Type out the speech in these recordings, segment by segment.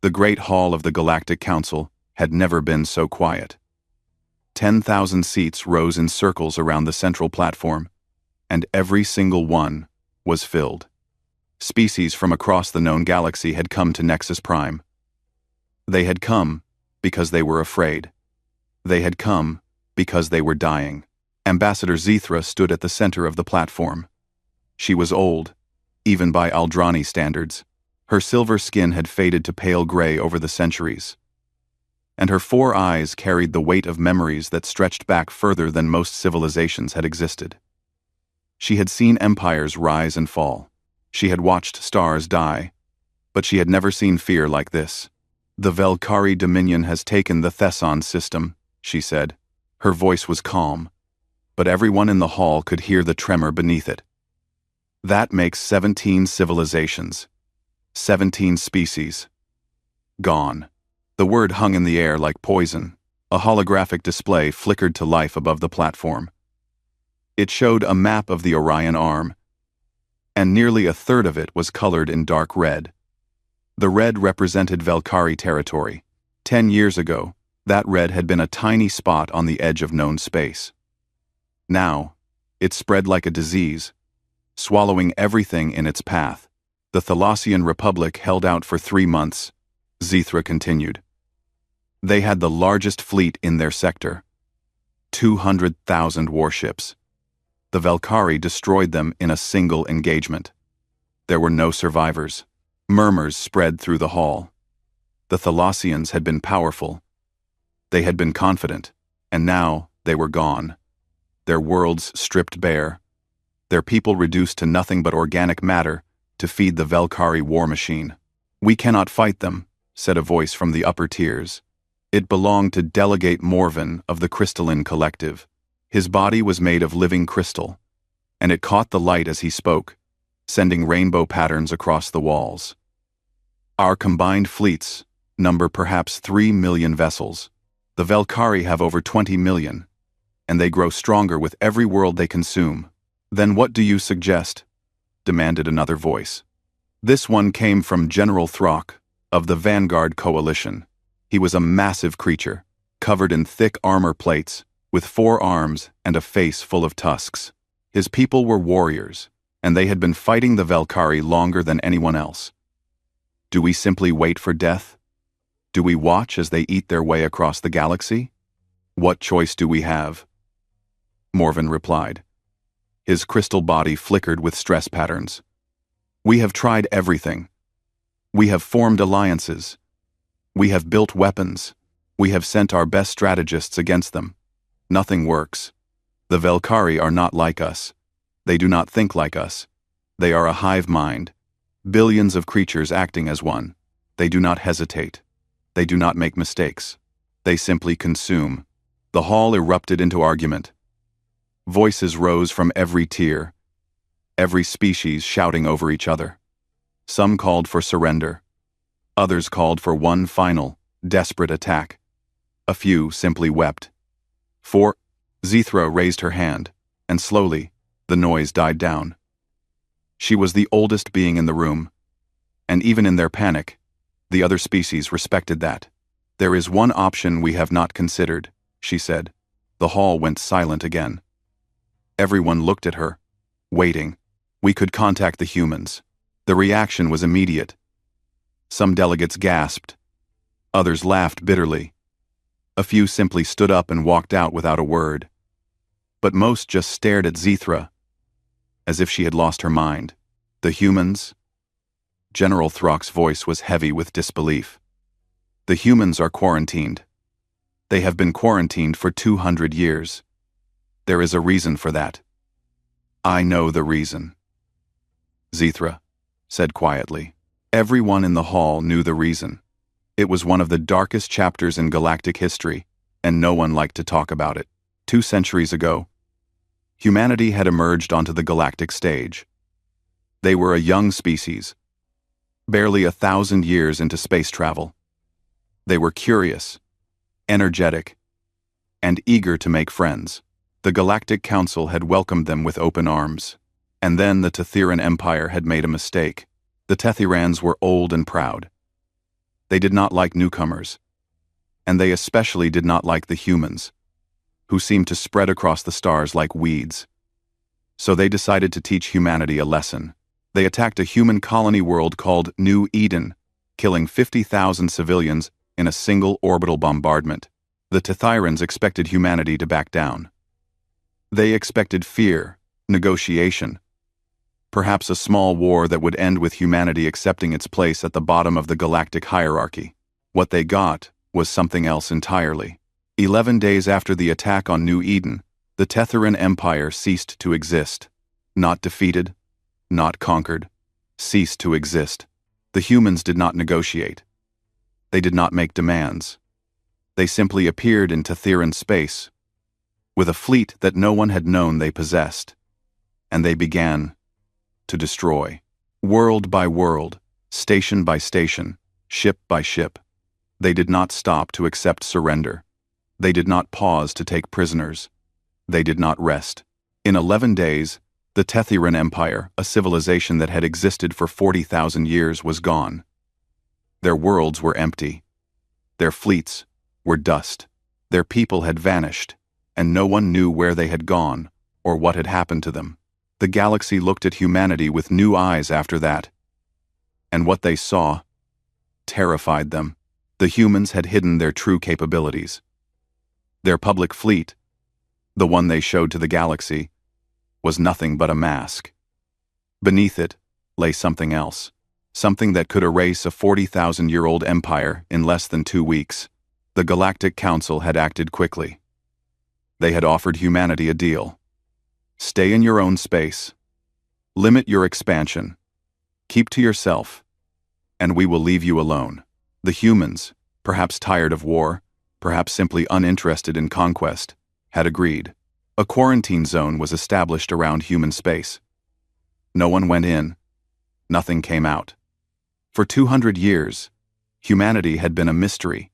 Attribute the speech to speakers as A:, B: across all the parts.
A: The Great Hall of the Galactic Council had never been so quiet. 10,000 seats rose in circles around the central platform, and every single one was filled. Species from across the known galaxy had come to Nexus Prime. They had come because they were afraid. They had come because they were dying. Ambassador Zethra stood at the center of the platform. She was old, even by Aldrani standards. Her silver skin had faded to pale gray over the centuries, and her 4 eyes carried the weight of memories that stretched back further than most civilizations had existed. She had seen empires rise and fall. She had watched stars die, but she had never seen fear like this. "The Velkari Dominion has taken the Thesson system," she said. Her voice was calm, but everyone in the hall could hear the tremor beneath it. "That makes 17 civilizations. 17 species. Gone." The word hung in the air like poison. A holographic display flickered to life above the platform. It showed a map of the Orion Arm, and nearly a third of it was colored in dark red. The red represented Velkari territory. 10 years ago, that red had been a tiny spot on the edge of known space. Now, it spread like a disease, swallowing everything in its path. "The Thalassian Republic held out for 3 months," Zethra continued. "They had the largest fleet in their sector. 200,000 warships. The Velkari destroyed them in a single engagement. There were no survivors." Murmurs spread through the hall. The Thalassians had been powerful. They had been confident, and now they were gone. Their worlds stripped bare. Their people reduced to nothing but organic matter to feed the Velkari war machine. "We cannot fight them," said a voice from the upper tiers. It belonged to Delegate Morven of the Crystalline Collective. His body was made of living crystal, and it caught the light as he spoke, sending rainbow patterns across the walls. "Our combined fleets number perhaps 3 million vessels. The Velkari have over 20 million, and they grow stronger with every world they consume." "Then what do you suggest?" demanded another voice. This one came from General Throck of the Vanguard Coalition. He was a massive creature, covered in thick armor plates, with 4 arms and a face full of tusks. His people were warriors, and they had been fighting the Velkari longer than anyone else. "Do we simply wait for death? Do we watch as they eat their way across the galaxy? What choice do we have?" Morven replied. His crystal body flickered with stress patterns. "We have tried everything. We have formed alliances. We have built weapons. We have sent our best strategists against them. Nothing works. The Velkari are not like us. They do not think like us. They are a hive mind. Billions of creatures acting as one. They do not hesitate. They do not make mistakes. They simply consume." The hall erupted into argument. Voices rose from every tier, every species shouting over each other. Some called for surrender. Others called for one final, desperate attack. A few simply wept. Zethra raised her hand, and slowly, the noise died down. She was the oldest being in the room, and even in their panic, the other species respected that. "There is one option we have not considered," she said. The hall went silent again. Everyone looked at her, waiting. "We could contact the humans." The reaction was immediate. Some delegates gasped. Others laughed bitterly. A few simply stood up and walked out without a word. But most just stared at Zethra, as if she had lost her mind. "The humans?" General Throck's voice was heavy with disbelief. "The humans are quarantined. They have been quarantined for 200 years. There is a reason for that. I know the reason." Zethra said quietly. Everyone in the hall knew the reason. It was one of the darkest chapters in galactic history, and no one liked to talk about it. 2 centuries ago, humanity had emerged onto the galactic stage. They were a young species, barely 1,000 years into space travel. They were curious, energetic, and eager to make friends. The Galactic Council had welcomed them with open arms. And then the Tetheran Empire had made a mistake. The Tethyrans were old and proud. They did not like newcomers, and they especially did not like the humans, who seemed to spread across the stars like weeds. So they decided to teach humanity a lesson. They attacked a human colony world called New Eden, killing 50,000 civilians in a single orbital bombardment. The Tethyrans expected humanity to back down. They expected fear, negotiation, perhaps a small war that would end with humanity accepting its place at the bottom of the galactic hierarchy. What they got was something else entirely. 11 days after the attack on New Eden, the Tethyran Empire ceased to exist. Not defeated, not conquered, ceased to exist. The humans did not negotiate. They did not make demands. They simply appeared in Tethyran space, with a fleet that no one had known they possessed, and they began to destroy. World by world, station by station, ship by ship. They did not stop to accept surrender. They did not pause to take prisoners. They did not rest. In 11 days, the Tethyran Empire, a civilization that had existed for 40,000 years, was gone. Their worlds were empty. Their fleets were dust. Their people had vanished, and no one knew where they had gone or what had happened to them. The galaxy looked at humanity with new eyes after that, and what they saw terrified them. The humans had hidden their true capabilities. Their public fleet, the one they showed to the galaxy, was nothing but a mask. Beneath it lay something else, something that could erase a 40,000-year-old empire in less than 2 weeks. The Galactic Council had acted quickly. They had offered humanity a deal. Stay in your own space. Limit your expansion. Keep to yourself, and we will leave you alone. The humans, perhaps tired of war, perhaps simply uninterested in conquest, had agreed. A quarantine zone was established around human space. No one went in. Nothing came out. For 200 years, humanity had been a mystery,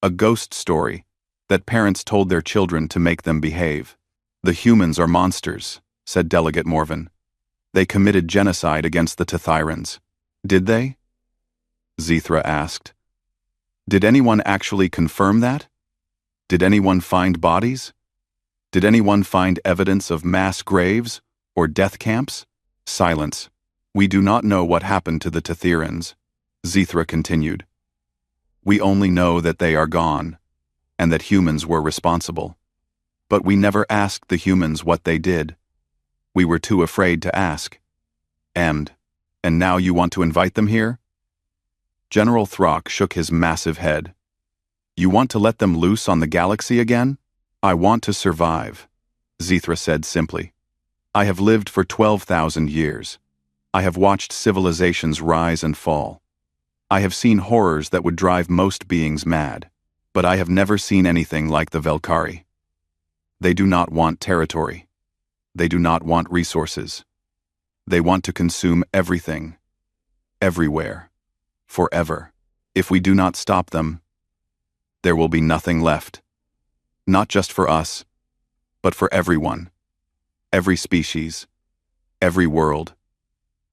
A: a ghost story that parents told their children to make them behave. The humans are monsters, said Delegate Morvan. They committed genocide against the Tethyrans. Did they? Zethra asked. Did anyone actually confirm that? Did anyone find bodies? Did anyone find evidence of mass graves or death camps? Silence. We do not know what happened to the Tethyrans, Zethra continued. We only know that they are gone, and that humans were responsible. But we never asked the humans what they did. We were too afraid to ask. And now you want to invite them here? General Throck shook his massive head. You want to let them loose on the galaxy again? I want to survive, Zethra said simply. I have lived for 12,000 years. I have watched civilizations rise and fall. I have seen horrors that would drive most beings mad, but I have never seen anything like the Velkhari. They do not want territory. They do not want resources. They want to consume everything, everywhere, forever. If we do not stop them, there will be nothing left. Not just for us, but for everyone. Every species, every world,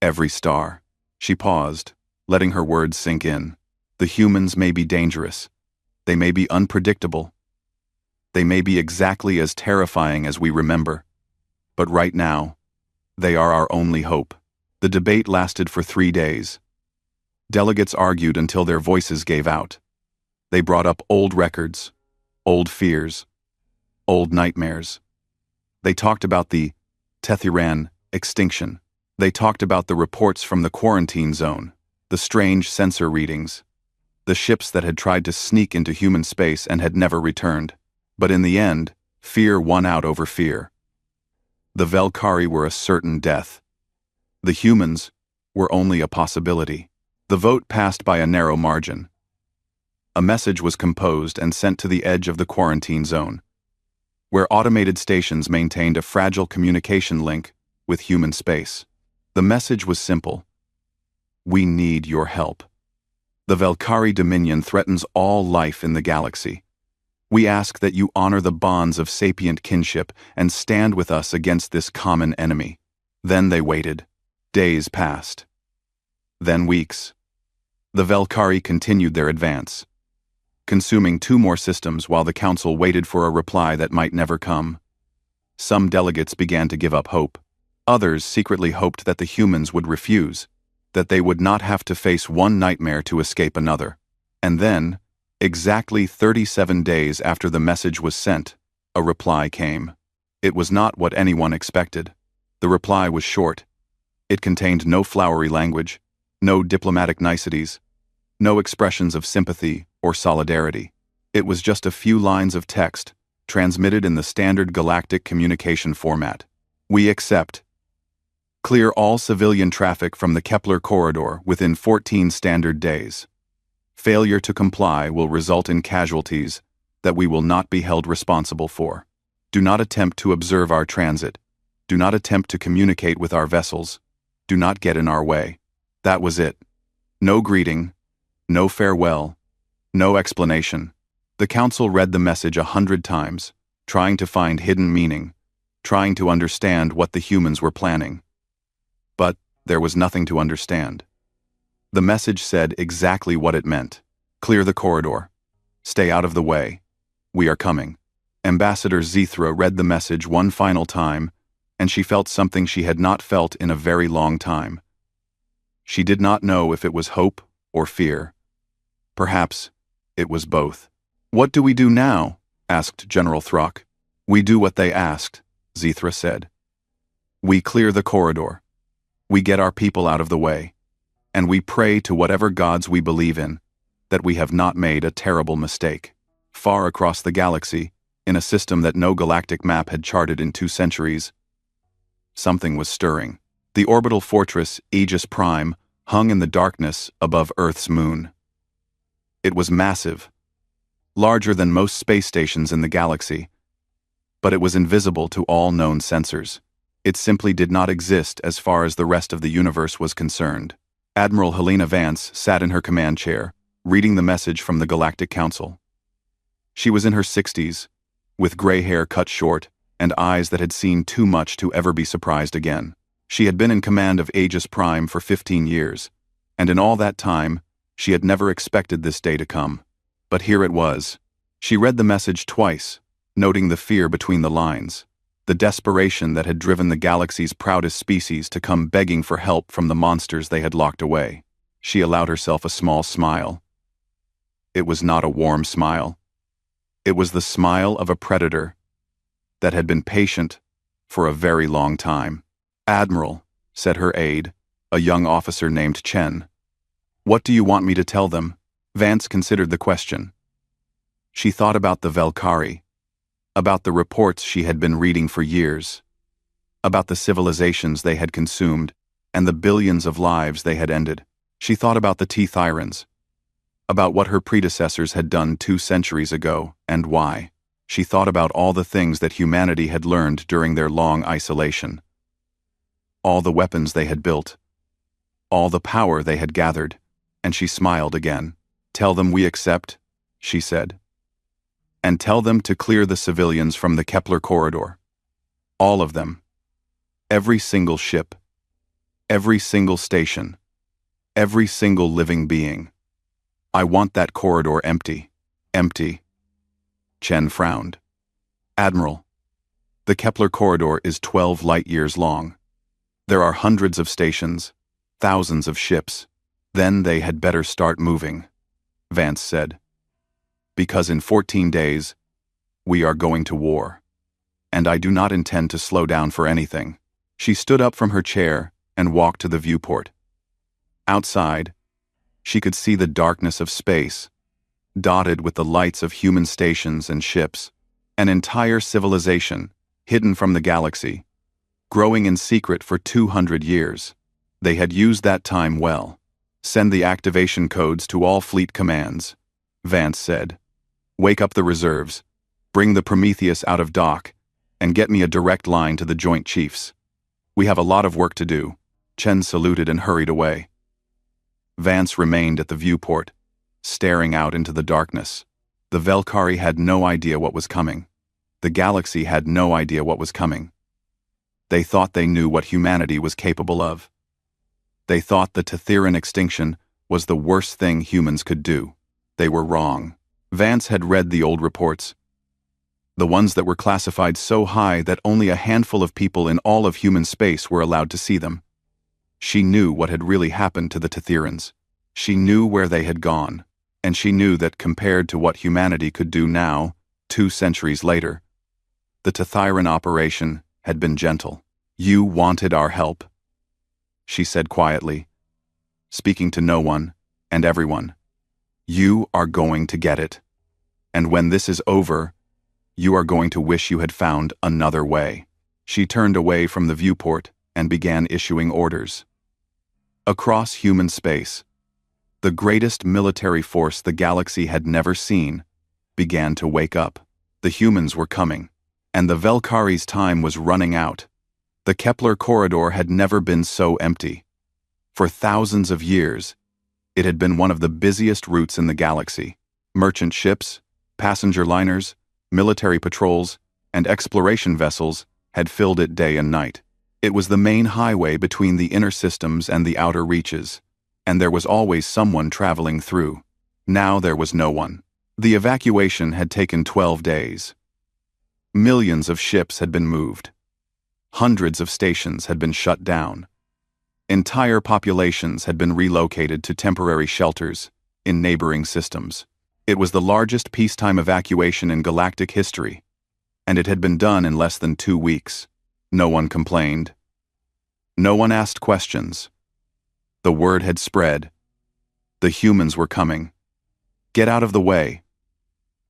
A: every star. She paused, letting her words sink in. The humans may be dangerous. They may be unpredictable. They may be exactly as terrifying as we remember. But right now, they are our only hope. The debate lasted for 3 days. Delegates argued until their voices gave out. They brought up old records, old fears, old nightmares. They talked about the Tethyran extinction. They talked about the reports from the quarantine zone, the strange sensor readings, the ships that had tried to sneak into human space and had never returned. But in the end, fear won out over fear. The Velkhari were a certain death. The humans were only a possibility. The vote passed by a narrow margin. A message was composed and sent to the edge of the quarantine zone, where automated stations maintained a fragile communication link with human space. The message was simple. We need your help. The Velkhari Dominion threatens all life in the galaxy. We ask that you honor the bonds of sapient kinship and stand with us against this common enemy. Then they waited. Days passed. Then weeks. The Valkyrie continued their advance, consuming 2 more systems while the council waited for a reply that might never come. Some delegates began to give up hope. Others secretly hoped that the humans would refuse, that they would not have to face one nightmare to escape another. And then, exactly 37 days after the message was sent, a reply came. It was not what anyone expected. The reply was short. It contained no flowery language, no diplomatic niceties, no expressions of sympathy or solidarity. It was just a few lines of text, transmitted in the standard galactic communication format. We accept. Clear all civilian traffic from the Kepler corridor within 14 standard days. Failure to comply will result in casualties that we will not be held responsible for. Do not attempt to observe our transit. Do not attempt to communicate with our vessels. Do not get in our way. That was it. No greeting, no farewell, no explanation. The council read the message 100 times, trying to find hidden meaning, trying to understand what the humans were planning. But there was nothing to understand. The message said exactly what it meant. Clear the corridor. Stay out of the way. We are coming. Ambassador Zethra read the message one final time, and she felt something she had not felt in a very long time. She did not know if it was hope or fear. Perhaps it was both. "What do we do now?" asked General Throck. "We do what they asked," Zethra said. "We clear the corridor. We get our people out of the way. And we pray to whatever gods we believe in, that we have not made a terrible mistake." Far across the galaxy, in a system that no galactic map had charted in 2 centuries, something was stirring. The orbital fortress, Aegis Prime, hung in the darkness above Earth's moon. It was massive, larger than most space stations in the galaxy, but it was invisible to all known sensors. It simply did not exist as far as the rest of the universe was concerned. Admiral Helena Vance sat in her command chair, reading the message from the Galactic Council. She was in her 60s, with gray hair cut short and eyes that had seen too much to ever be surprised again. She had been in command of Aegis Prime for 15 years, and in all that time, she had never expected this day to come. But here it was. She read the message twice, noting the fear between the lines, the desperation that had driven the galaxy's proudest species to come begging for help from the monsters they had locked away. She allowed herself a small smile. It was not a warm smile. It was the smile of a predator that had been patient for a very long time. "Admiral," said her aide, a young officer named Chen. "What do you want me to tell them?" Vance considered the question. She thought about the Valkyrie, about the reports she had been reading for years, about the civilizations they had consumed and the billions of lives they had ended. She thought about the T-Thyrans, about what her predecessors had done 2 centuries ago and why. She thought about all the things that humanity had learned during their long isolation, all the weapons they had built, all the power they had gathered, and she smiled again. "Tell them we accept," she said. "And tell them to clear the civilians from the Kepler corridor. All of them. Every single ship. Every single station. Every single living being. I want that corridor empty. Empty." Chen frowned. "Admiral, the Kepler corridor is 12 light-years long. There are hundreds of stations, thousands of ships. Then they had better start moving," Vance said. "Because in 14 days, we are going to war. And I do not intend to slow down for anything." She stood up from her chair and walked to the viewport. Outside, she could see the darkness of space, dotted with the lights of human stations and ships, an entire civilization, hidden from the galaxy, growing in secret for 200 years. They had used that time well. "Send the activation codes to all fleet commands," Vance said. "Wake up the reserves, bring the Prometheus out of dock, and get me a direct line to the Joint Chiefs. We have a lot of work to do." Chen saluted and hurried away. Vance remained at the viewport, staring out into the darkness. The Valkyrie had no idea what was coming. The galaxy had no idea what was coming. They thought they knew what humanity was capable of. They thought the Tethyran extinction was the worst thing humans could do. They were wrong. Vance had read the old reports, the ones that were classified so high that only a handful of people in all of human space were allowed to see them. She knew what had really happened to the Tetherans. She knew where they had gone, and she knew that compared to what humanity could do now, 2 centuries later, the Tetheran operation had been gentle. "You wanted our help," she said quietly, speaking to no one and everyone. "You are going to get it. And when this is over, you are going to wish you had found another way." She turned away from the viewport and began issuing orders. Across human space, the greatest military force the galaxy had never seen began to wake up. The humans were coming, and the Velkhari's time was running out. The Kepler corridor had never been so empty. For thousands of years, it had been one of the busiest routes in the galaxy. Merchant ships, passenger liners, military patrols, and exploration vessels had filled it day and night. It was the main highway between the inner systems and the outer reaches, and there was always someone traveling through. Now there was no one. The evacuation had taken 12 days. Millions of ships had been moved. Hundreds of stations had been shut down. Entire populations had been relocated to temporary shelters in neighboring systems. It was the largest peacetime evacuation in galactic history, and it had been done in less than 2 weeks. No one complained. No one asked questions. The word had spread. The humans were coming. Get out of the way,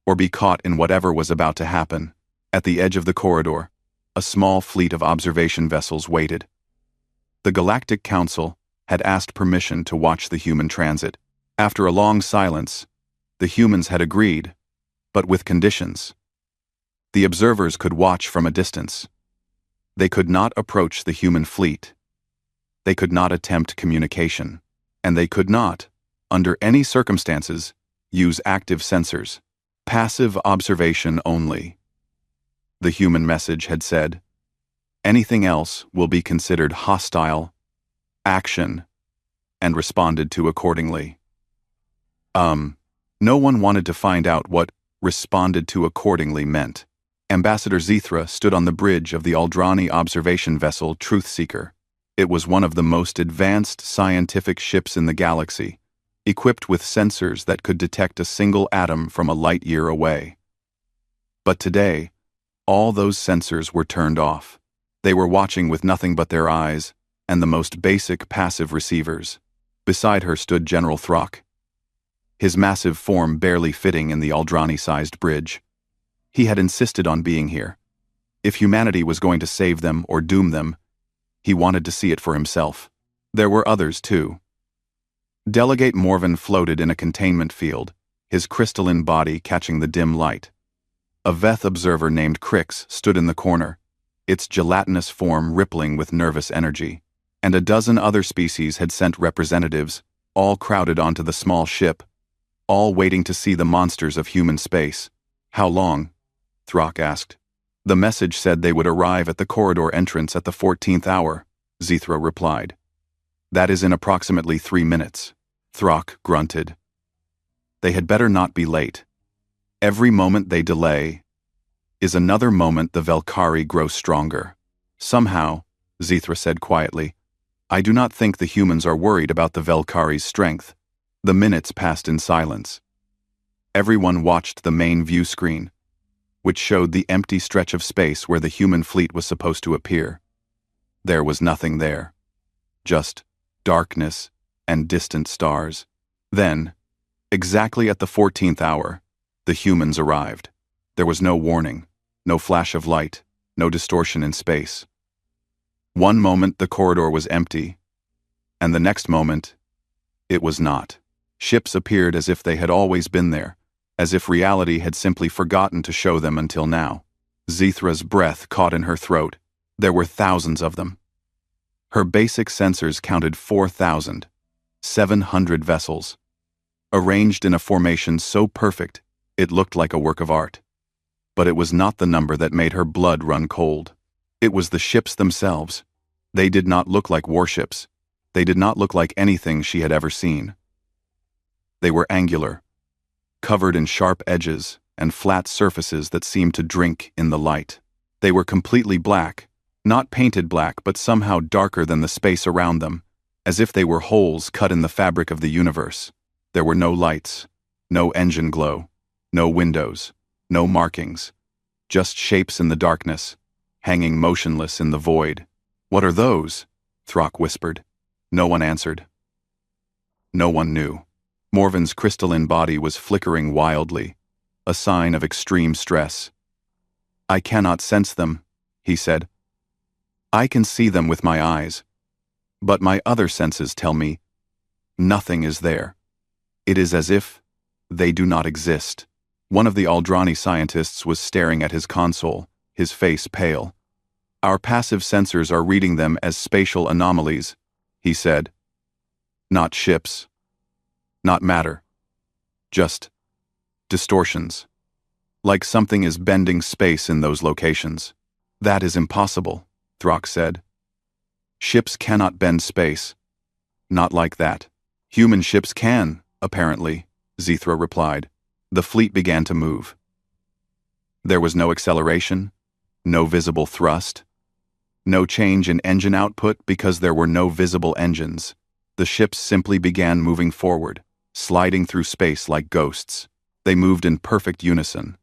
A: or be caught in whatever was about to happen. At the edge of the corridor, a small fleet of observation vessels waited. The Galactic Council had asked permission to watch the human transit. After a long silence, the humans had agreed, but with conditions. The observers could watch from a distance. They could not approach the human fleet. They could not attempt communication. And they could not, under any circumstances, use active sensors. Passive observation only. The human message had said. Anything else will be considered hostile, action, and responded to accordingly. No one wanted to find out what responded to accordingly meant. Ambassador Zithra stood on the bridge of the Aldrani observation vessel Truthseeker. It was one of the most advanced scientific ships in the galaxy, equipped with sensors that could detect a single atom from a light year away. But today, all those sensors were turned off. They were watching with nothing but their eyes and the most basic passive receivers. Beside her stood General Throck, his massive form barely fitting in the Aldrani-sized bridge. He had insisted on being here. If humanity was going to save them or doom them, he wanted to see it for himself. There were others, too. Delegate Morven floated in a containment field, his crystalline body catching the dim light. A Veth observer named Crix stood in the corner, its gelatinous form rippling with nervous energy. And a dozen other species had sent representatives, all crowded onto the small ship, all waiting to see the monsters of human space. "How long?" Throck asked. "The message said they would arrive at the corridor entrance at the 14th hour, Zithra replied. "That is in approximately 3 minutes, Throck grunted. "They had better not be late. Every moment they delay is another moment the Velkhari grow stronger." "Somehow," Zithra said quietly, "I do not think the humans are worried about the Velkhari's strength." The minutes passed in silence. Everyone watched the main view screen, which showed the empty stretch of space where the human fleet was supposed to appear. There was nothing there. Just darkness and distant stars. Then, exactly at the 14th hour, the humans arrived. There was no warning, no flash of light, no distortion in space. One moment the corridor was empty, and the next moment, it was not. Ships appeared as if they had always been there, as if reality had simply forgotten to show them until now. Zithra's breath caught in her throat. There were thousands of them. Her basic sensors counted 4,700 vessels, arranged in a formation so perfect it looked like a work of art. But it was not the number that made her blood run cold. It was the ships themselves. They did not look like warships. They did not look like anything she had ever seen. They were angular, covered in sharp edges and flat surfaces that seemed to drink in the light. They were completely black, not painted black but somehow darker than the space around them, as if they were holes cut in the fabric of the universe. There were no lights, no engine glow, no windows, no markings, just shapes in the darkness, hanging motionless in the void. "What are those?" Throck whispered. No one answered. No one knew. Morven's crystalline body was flickering wildly, a sign of extreme stress. "I cannot sense them," he said. "I can see them with my eyes, but my other senses tell me nothing is there. It is as if they do not exist." One of the Aldrani scientists was staring at his console, his face pale. "Our passive sensors are reading them as spatial anomalies," he said. "Not ships, not matter, just distortions. Like something is bending space in those locations." "That is impossible," Throck said. "Ships cannot bend space. Not like that." "Human ships can, apparently," Zithra replied. The fleet began to move. There was no acceleration, no visible thrust, no change in engine output because there were no visible engines. The ships simply began moving forward, sliding through space like ghosts. They moved in perfect unison.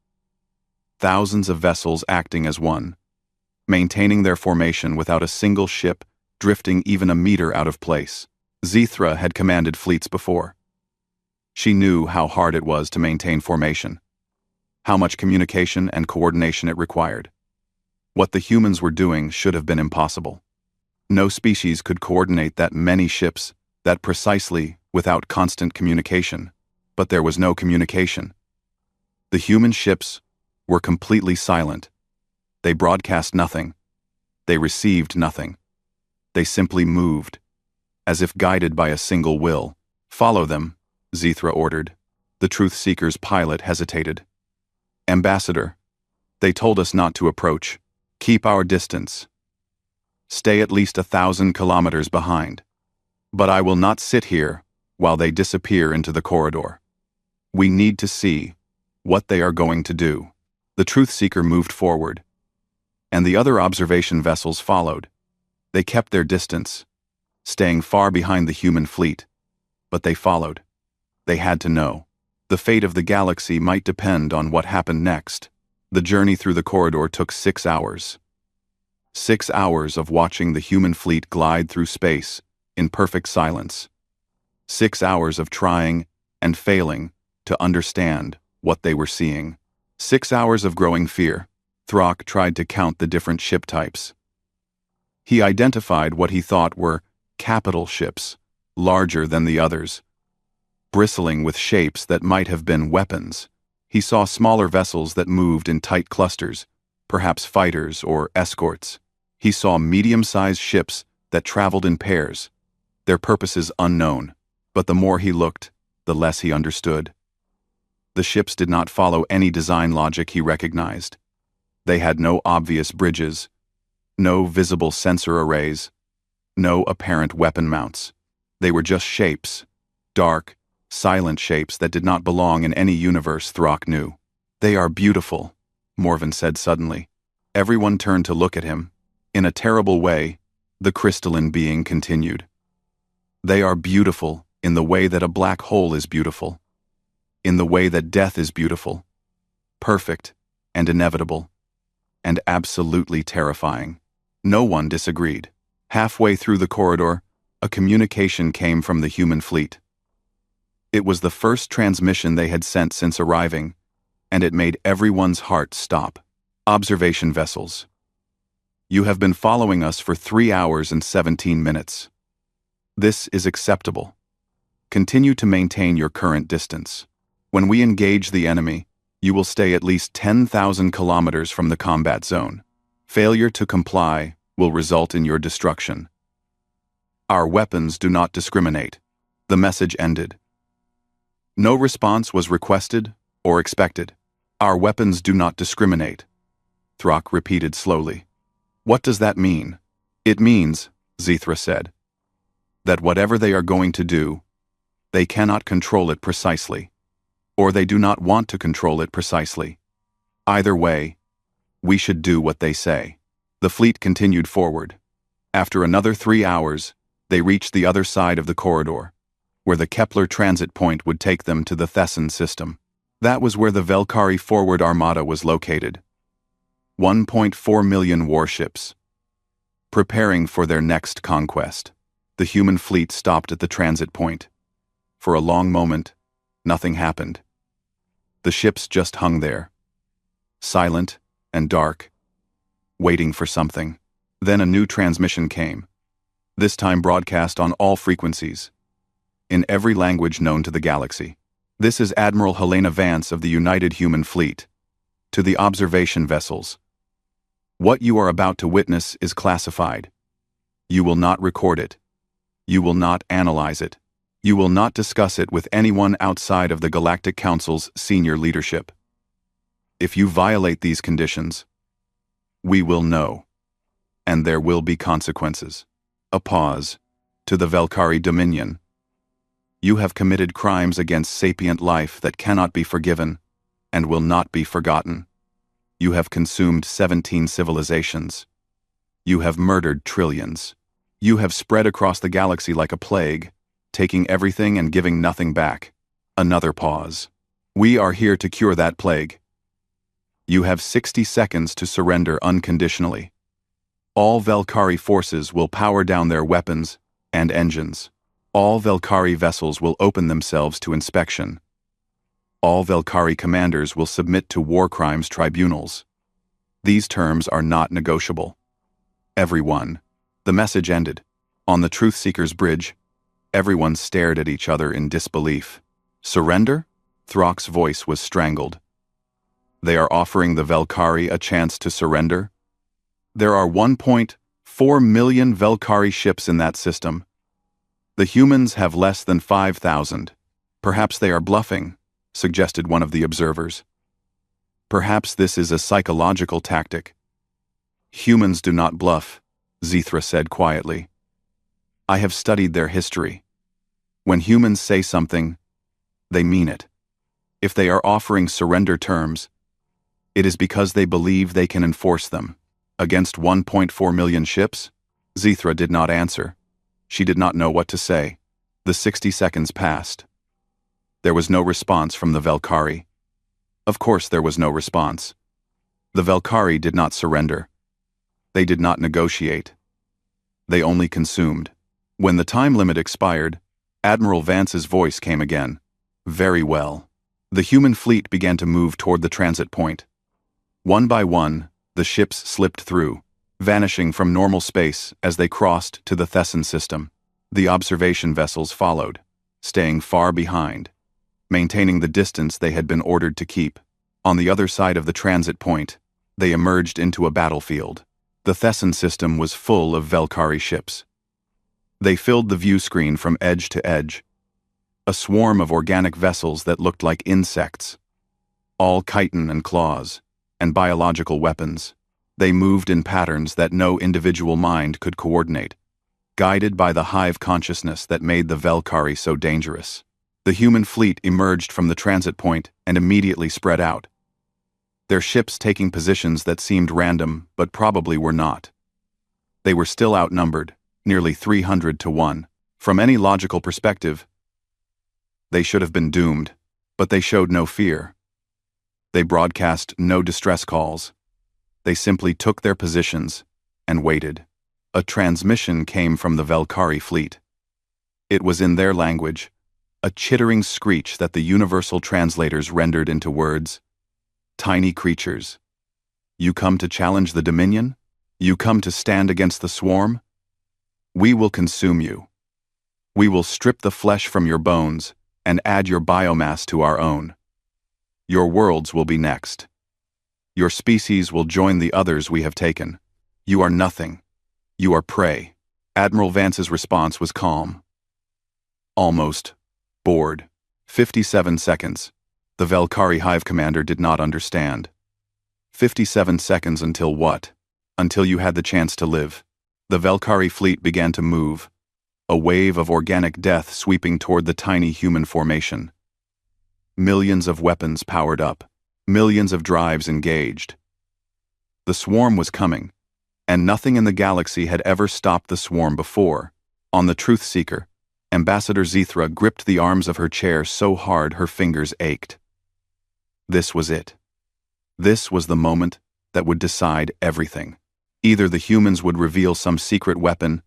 A: Thousands of vessels acting as one, maintaining their formation without a single ship drifting even a meter out of place. Zithra had commanded fleets before. She knew how hard it was to maintain formation, how much communication and coordination it required. What the humans were doing should have been impossible. No species could coordinate that many ships that precisely without constant communication, but there was no communication. The human ships were completely silent. They broadcast nothing. They received nothing. They simply moved, as if guided by a single will. "Follow them," Zithra ordered. The Truth Seeker's pilot hesitated. "Ambassador, they told us not to approach. Keep our distance. Stay at least 1,000 kilometers behind. But I will not sit here while they disappear into the corridor. We need to see what they are going to do." The Truth Seeker moved forward, and the other observation vessels followed. They kept their distance, staying far behind the human fleet, but they followed. They had to know. The fate of the galaxy might depend on what happened next. The journey through the corridor took 6 hours. 6 hours of watching the human fleet glide through space in perfect silence. 6 hours of trying and failing to understand what they were seeing. 6 hours of growing fear. Throck tried to count the different ship types. He identified what he thought were capital ships, larger than the others, bristling with shapes that might have been weapons. He saw smaller vessels that moved in tight clusters, perhaps fighters or escorts. He saw medium-sized ships that traveled in pairs, their purposes unknown, but the more he looked, the less he understood. The ships did not follow any design logic he recognized. They had no obvious bridges, no visible sensor arrays, no apparent weapon mounts. They were just shapes, dark, silent shapes that did not belong in any universe Throck knew. "They are beautiful," Morven said suddenly. Everyone turned to look at him. In a terrible way, the crystalline being continued. "They are beautiful in the way that a black hole is beautiful, in the way that death is beautiful, perfect and inevitable, and absolutely terrifying." No one disagreed. Halfway through the corridor, a communication came from the human fleet. It was the first transmission they had sent since arriving, and it made everyone's heart stop. "Observation vessels. You have been following us for 3 hours and 17 minutes. This is acceptable. Continue to maintain your current distance. When we engage the enemy, you will stay at least 10,000 kilometers from the combat zone. Failure to comply will result in your destruction. Our weapons do not discriminate." The message ended. No response was requested or expected. "Our weapons do not discriminate," Throck repeated slowly. "What does that mean?" "It means," Zithra said, "that whatever they are going to do, They cannot control it precisely. Or they do not want to control it precisely. Either way, we should do what they say. The fleet continued forward. After another 3 hours, they reached the other side of the corridor, where the Kepler transit point would take them to the Thesan system. That was where the Valkyrie forward armada was located. 1.4 million warships, preparing for their next conquest. The human fleet stopped at the transit point. For a long moment, nothing happened. The ships just hung there, silent and dark, waiting for something. Then a new transmission came, this time broadcast on all frequencies, in every language known to the galaxy. This is Admiral Helena Vance of the United Human Fleet. To the observation vessels. What you are about to witness is classified. You will not record it. You will not analyze it. You will not discuss it with anyone outside of the Galactic Council's senior leadership. If you violate these conditions, we will know. And there will be consequences. A pause. To the Valkyrie Dominion. You have committed crimes against sapient life that cannot be forgiven and will not be forgotten. You have consumed 17 civilizations. You have murdered trillions. You have spread across the galaxy like a plague, taking everything and giving nothing back. Another pause. We are here to cure that plague. You have 60 seconds to surrender unconditionally. All Valkyrie forces will power down their weapons and engines. All Valkyrie vessels will open themselves to inspection. All Valkyrie commanders will submit to war crimes tribunals. These terms are not negotiable. Everyone. The message ended. On the Truth Seeker's bridge, everyone stared at each other in disbelief. Surrender? Throck's voice was strangled. They are offering the Valkyrie a chance to surrender? There are 1.4 million Valkyrie ships in that system. The humans have less than 5,000. Perhaps they are bluffing, suggested one of the observers. Perhaps this is a psychological tactic. Humans do not bluff, Zithra said quietly. I have studied their history. When humans say something, they mean it. If they are offering surrender terms, it is because they believe they can enforce them. Against 1.4 million ships? Zithra did not answer. She did not know what to say. The 60 seconds passed. There was no response from the Valkyrie. Of course there was no response. The Valkyrie did not surrender. They did not negotiate. They only consumed. When the time limit expired, Admiral Vance's voice came again. Very well. The human fleet began to move toward the transit point. One by one, the ships slipped through, vanishing from normal space as they crossed to the Thesan system. The observation vessels followed, staying far behind, maintaining the distance they had been ordered to keep. On the other side of the transit point, they emerged into a battlefield. The Thesan system was full of Valkyrie ships. They filled the view screen from edge to edge, a swarm of organic vessels that looked like insects, all chitin and claws, and biological weapons. They moved in patterns that no individual mind could coordinate, guided by the hive consciousness that made the Valkyrie so dangerous. The human fleet emerged from the transit point and immediately spread out, their ships taking positions that seemed random but probably were not. They were still outnumbered, nearly 300 to 1. From any logical perspective, they should have been doomed, but they showed no fear. They broadcast no distress calls. They simply took their positions and waited. A transmission came from the Valkyrie fleet. It was in their language, a chittering screech that the universal translators rendered into words. Tiny creatures. You come to challenge the Dominion? You come to stand against the swarm? We will consume you. We will strip the flesh from your bones and add your biomass to our own. Your worlds will be next. Your species will join the others we have taken. You are nothing. You are prey. Admiral Vance's response was calm. Almost. Bored. 57 seconds. The Valkyrie Hive commander did not understand. 57 seconds until what? Until you had the chance to live. The Valkyrie fleet began to move, a wave of organic death sweeping toward the tiny human formation. Millions of weapons powered up, millions of drives engaged. The swarm was coming, and nothing in the galaxy had ever stopped the swarm before. On the Truth Seeker, Ambassador Zethra gripped the arms of her chair so hard her fingers ached. This was it. This was the moment that would decide everything. Either the humans would reveal some secret weapon,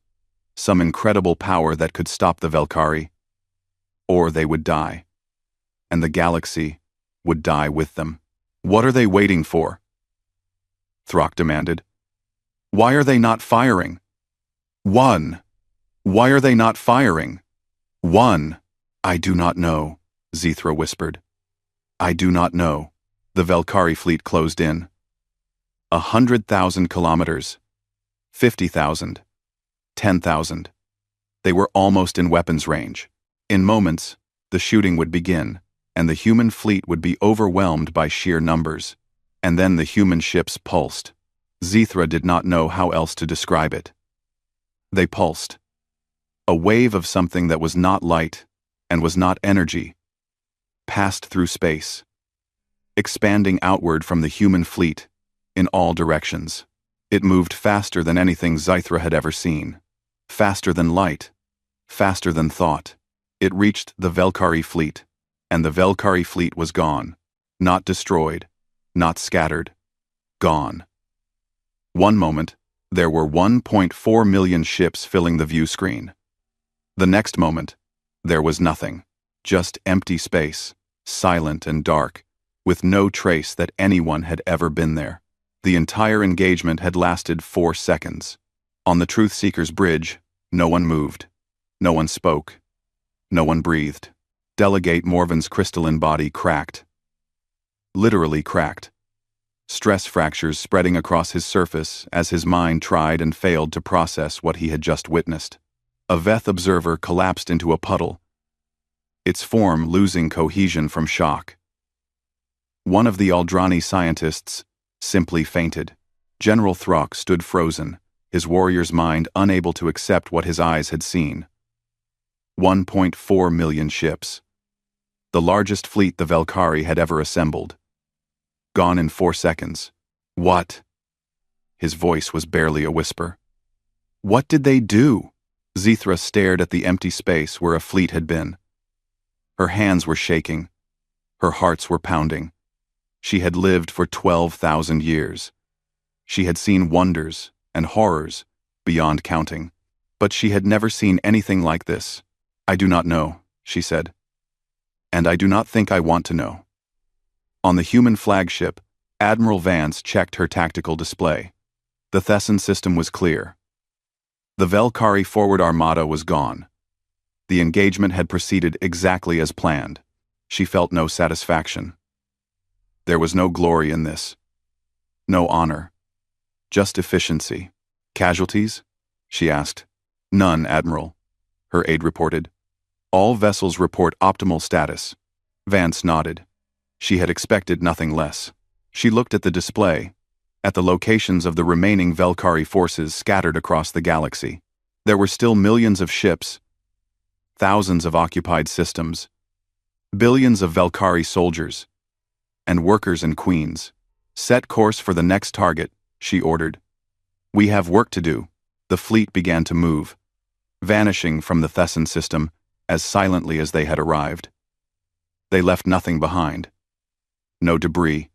A: some incredible power that could stop the Velkhari, or they would die, and the galaxy would die with them. What are they waiting for? Throck demanded. Why are they not firing? One. Why are they not firing? One. I do not know, Zethra whispered. I do not know. The Velkhari fleet closed in. 100,000 kilometers. 50,000. 10,000. They were almost in weapons range. In moments, the shooting would begin, and the human fleet would be overwhelmed by sheer numbers. And then the human ships pulsed. Zethra did not know how else to describe it. They pulsed. A wave of something that was not light and was not energy passed through space, expanding outward from the human fleet in all directions. It moved faster than anything Zethra had ever seen, faster than light, faster than thought. It reached the Velkhari fleet, and the Velkhari fleet was gone, not destroyed, not scattered, gone. One moment, there were 1.4 million ships filling the view screen. The next moment, there was nothing, just empty space, silent and dark, with no trace that anyone had ever been there. The entire engagement had lasted 4 seconds. On the Truth Seeker's bridge, no one moved, no one spoke, no one breathed. Delegate Morven's crystalline body cracked. Literally cracked. Stress fractures spreading across his surface as his mind tried and failed to process what he had just witnessed. A Veth observer collapsed into a puddle, its form losing cohesion from shock. One of the Aldrani scientists simply fainted. General Throck stood frozen, his warrior's mind unable to accept what his eyes had seen. 1.4 million ships. The largest fleet the Velkhari had ever assembled. Gone in 4 seconds. What? His voice was barely a whisper. What did they do? Zethra stared at the empty space where a fleet had been. Her hands were shaking. Her hearts were pounding. She had lived for 12,000 years. She had seen wonders and horrors beyond counting, but she had never seen anything like this. I do not know, she said. And I do not think I want to know. On the human flagship, Admiral Vance checked her tactical display. The Thesson system was clear. The Velkhari forward armada was gone. The engagement had proceeded exactly as planned. She felt no satisfaction. There was no glory in this. No honor. Just efficiency. Casualties? She asked. None, Admiral, her aide reported. All vessels report optimal status. Vance nodded. She had expected nothing less. She looked at the display, at the locations of the remaining Velkhari forces scattered across the galaxy. There were still millions of ships, thousands of occupied systems, billions of Velkhari soldiers, and workers and queens. Set course for the next target, she ordered. We have work to do. The fleet began to move, vanishing from the Thesson system as silently as they had arrived. They left nothing behind. No debris,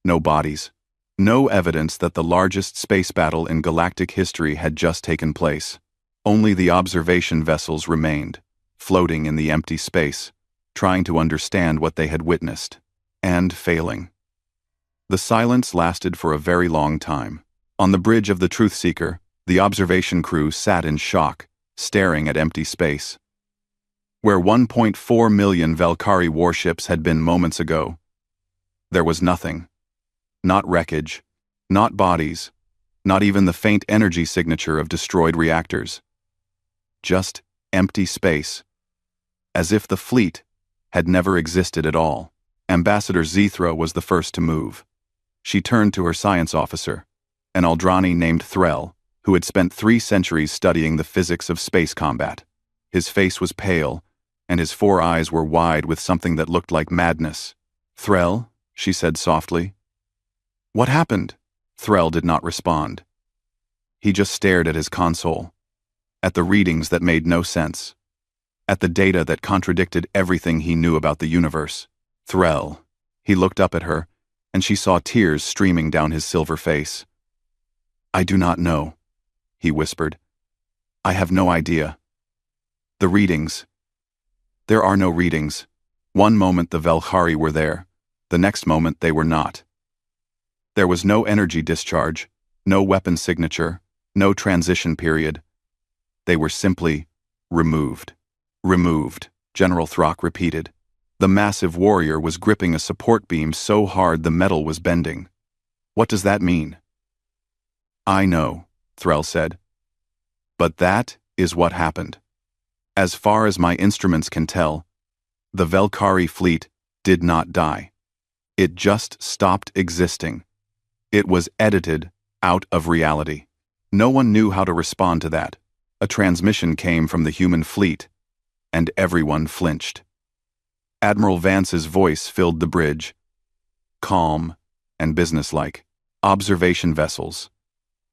A: no bodies, no evidence that the largest space battle in galactic history had just taken place. Only the observation vessels remained, floating in the empty space, trying to understand what they had witnessed, and failing. The silence lasted for a very long time. On the bridge of the Truth Seeker, the observation crew sat in shock, staring at empty space. Where 1.4 million Velkhari warships had been moments ago, there was nothing. Not wreckage, not bodies, not even the faint energy signature of destroyed reactors. Just empty space. As if the fleet had never existed at all. Ambassador Zethra was the first to move. She turned to her science officer, an Aldrani named Threll. who had spent 3 centuries studying the physics of space combat. His face was pale, and his 4 eyes were wide with something that looked like madness. "Threll," she said softly. "What happened?" Threll did not respond. He just stared at his console, at the readings that made no sense, at the data that contradicted everything he knew about the universe. "Threll." He looked up at her, and she saw tears streaming down his silver face. "I do not know," he whispered. "I have no idea. The readings. There are no readings. One moment the Valkyrie were there, the next moment they were not. There was no energy discharge, no weapon signature, no transition period. They were simply removed." "Removed," General Throck repeated. The massive warrior was gripping a support beam so hard the metal was bending. "What does that mean?" "I know," Threll said. "But that is what happened. As far as my instruments can tell, the Valkyrie fleet did not die. It just stopped existing. It was edited out of reality. No one knew how to respond to that. A transmission came from the human fleet, and everyone flinched." Admiral Vance's voice filled the bridge, calm and businesslike. "Observation vessels.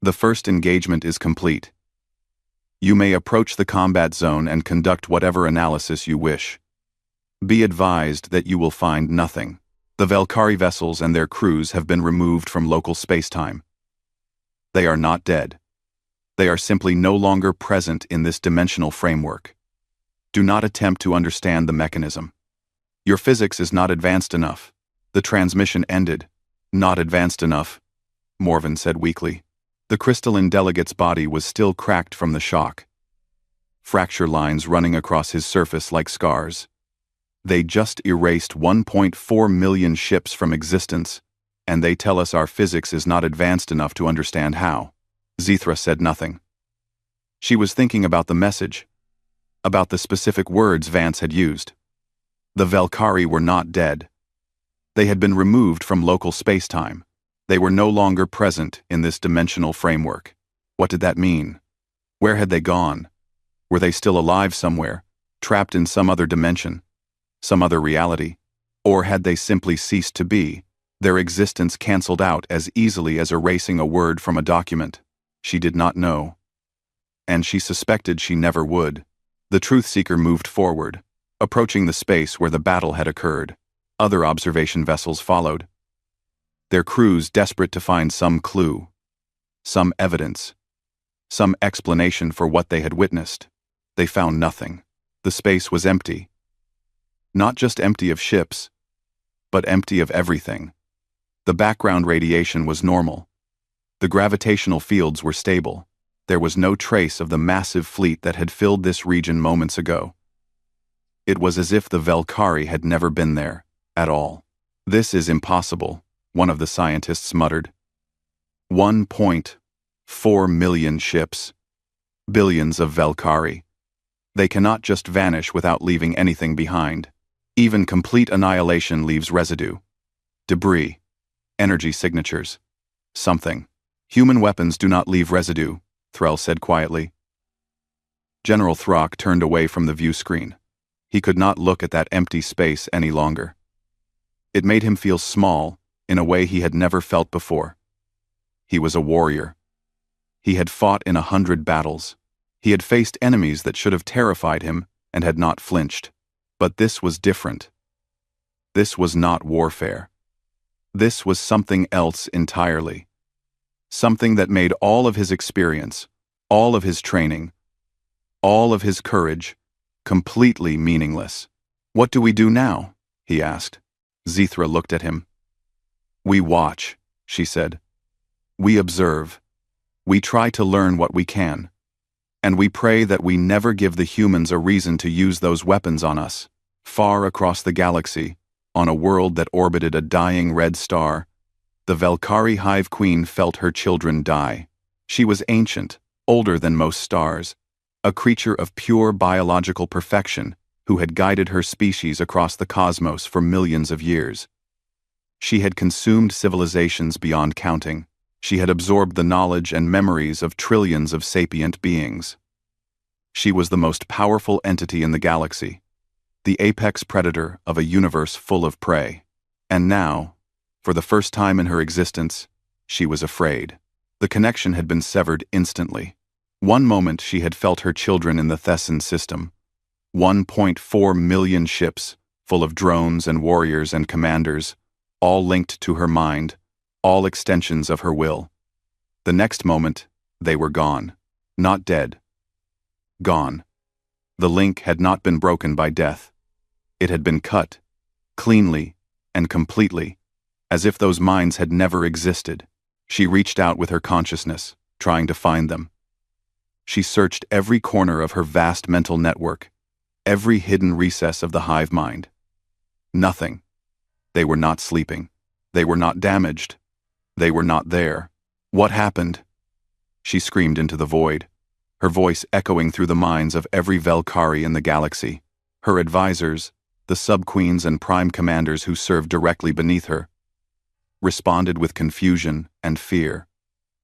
A: The first engagement is complete. You may approach the combat zone and conduct whatever analysis you wish. Be advised that you will find nothing. The Valkyrie vessels and their crews have been removed from local spacetime. They are not dead. They are simply no longer present in this dimensional framework. Do not attempt to understand the mechanism. Your physics is not advanced enough. The transmission ended. Not advanced enough," Morven said weakly. The crystalline delegate's body was still cracked from the shock, fracture lines running across his surface like scars. "They just erased 1.4 million ships from existence, and they tell us our physics is not advanced enough to understand how." Zithra said nothing. She was thinking about the message, about the specific words Vance had used. The Valkyrie were not dead. They had been removed from local spacetime. They were no longer present in this dimensional framework. What did that mean? Where had they gone? Were they still alive somewhere, trapped in some other dimension, some other reality? Or had they simply ceased to be, their existence cancelled out as easily as erasing a word from a document? She did not know. And she suspected she never would. The Truth-Seeker moved forward, approaching the space where the battle had occurred. Other observation vessels followed, their crews desperate to find some clue, some evidence, some explanation for what they had witnessed. They found nothing. The space was empty. Not just empty of ships, but empty of everything. The background radiation was normal. The gravitational fields were stable. There was no trace of the massive fleet that had filled this region moments ago. It was as if the Valkyrie had never been there, at all. "This is impossible," one of the scientists muttered. 1.4 million ships. Billions of Valkyrie. They cannot just vanish without leaving anything behind. Even complete annihilation leaves residue. Debris. Energy signatures. Something. "Human weapons do not leave residue," Threll said quietly. General Throck turned away from the view screen. He could not look at that empty space any longer. It made him feel small in a way he had never felt before. He was a warrior. He had fought in 100 battles. He had faced enemies that should have terrified him and had not flinched. But this was different. This was not warfare. This was something else entirely. Something that made all of his experience, all of his training, all of his courage, completely meaningless. "What do we do now?" he asked. Zithra looked at him. "We watch," she said. "We observe. We try to learn what we can. And we pray that we never give the humans a reason to use those weapons on us." Far across the galaxy, on a world that orbited a dying red star, the Valkyrie Hive Queen felt her children die. She was ancient, older than most stars, a creature of pure biological perfection who had guided her species across the cosmos for millions of years. She had consumed civilizations beyond counting. She had absorbed the knowledge and memories of trillions of sapient beings. She was the most powerful entity in the galaxy, the apex predator of a universe full of prey. And now, for the first time in her existence, she was afraid. The connection had been severed instantly. One moment she had felt her children in the Thessan system. 1.4 million ships, full of drones and warriors and commanders, all linked to her mind, all extensions of her will. The next moment, they were gone. Not dead. Gone. The link had not been broken by death. It had been cut, cleanly and completely, as if those minds had never existed. She reached out with her consciousness, trying to find them. She searched every corner of her vast mental network, every hidden recess of the hive mind. Nothing. They were not sleeping. They were not damaged. They were not there. What happened? She screamed into the void, her voice echoing through the minds of every Valkyrie in the galaxy. Her advisors, the sub-queens and prime commanders who served directly beneath her, responded with confusion and fear.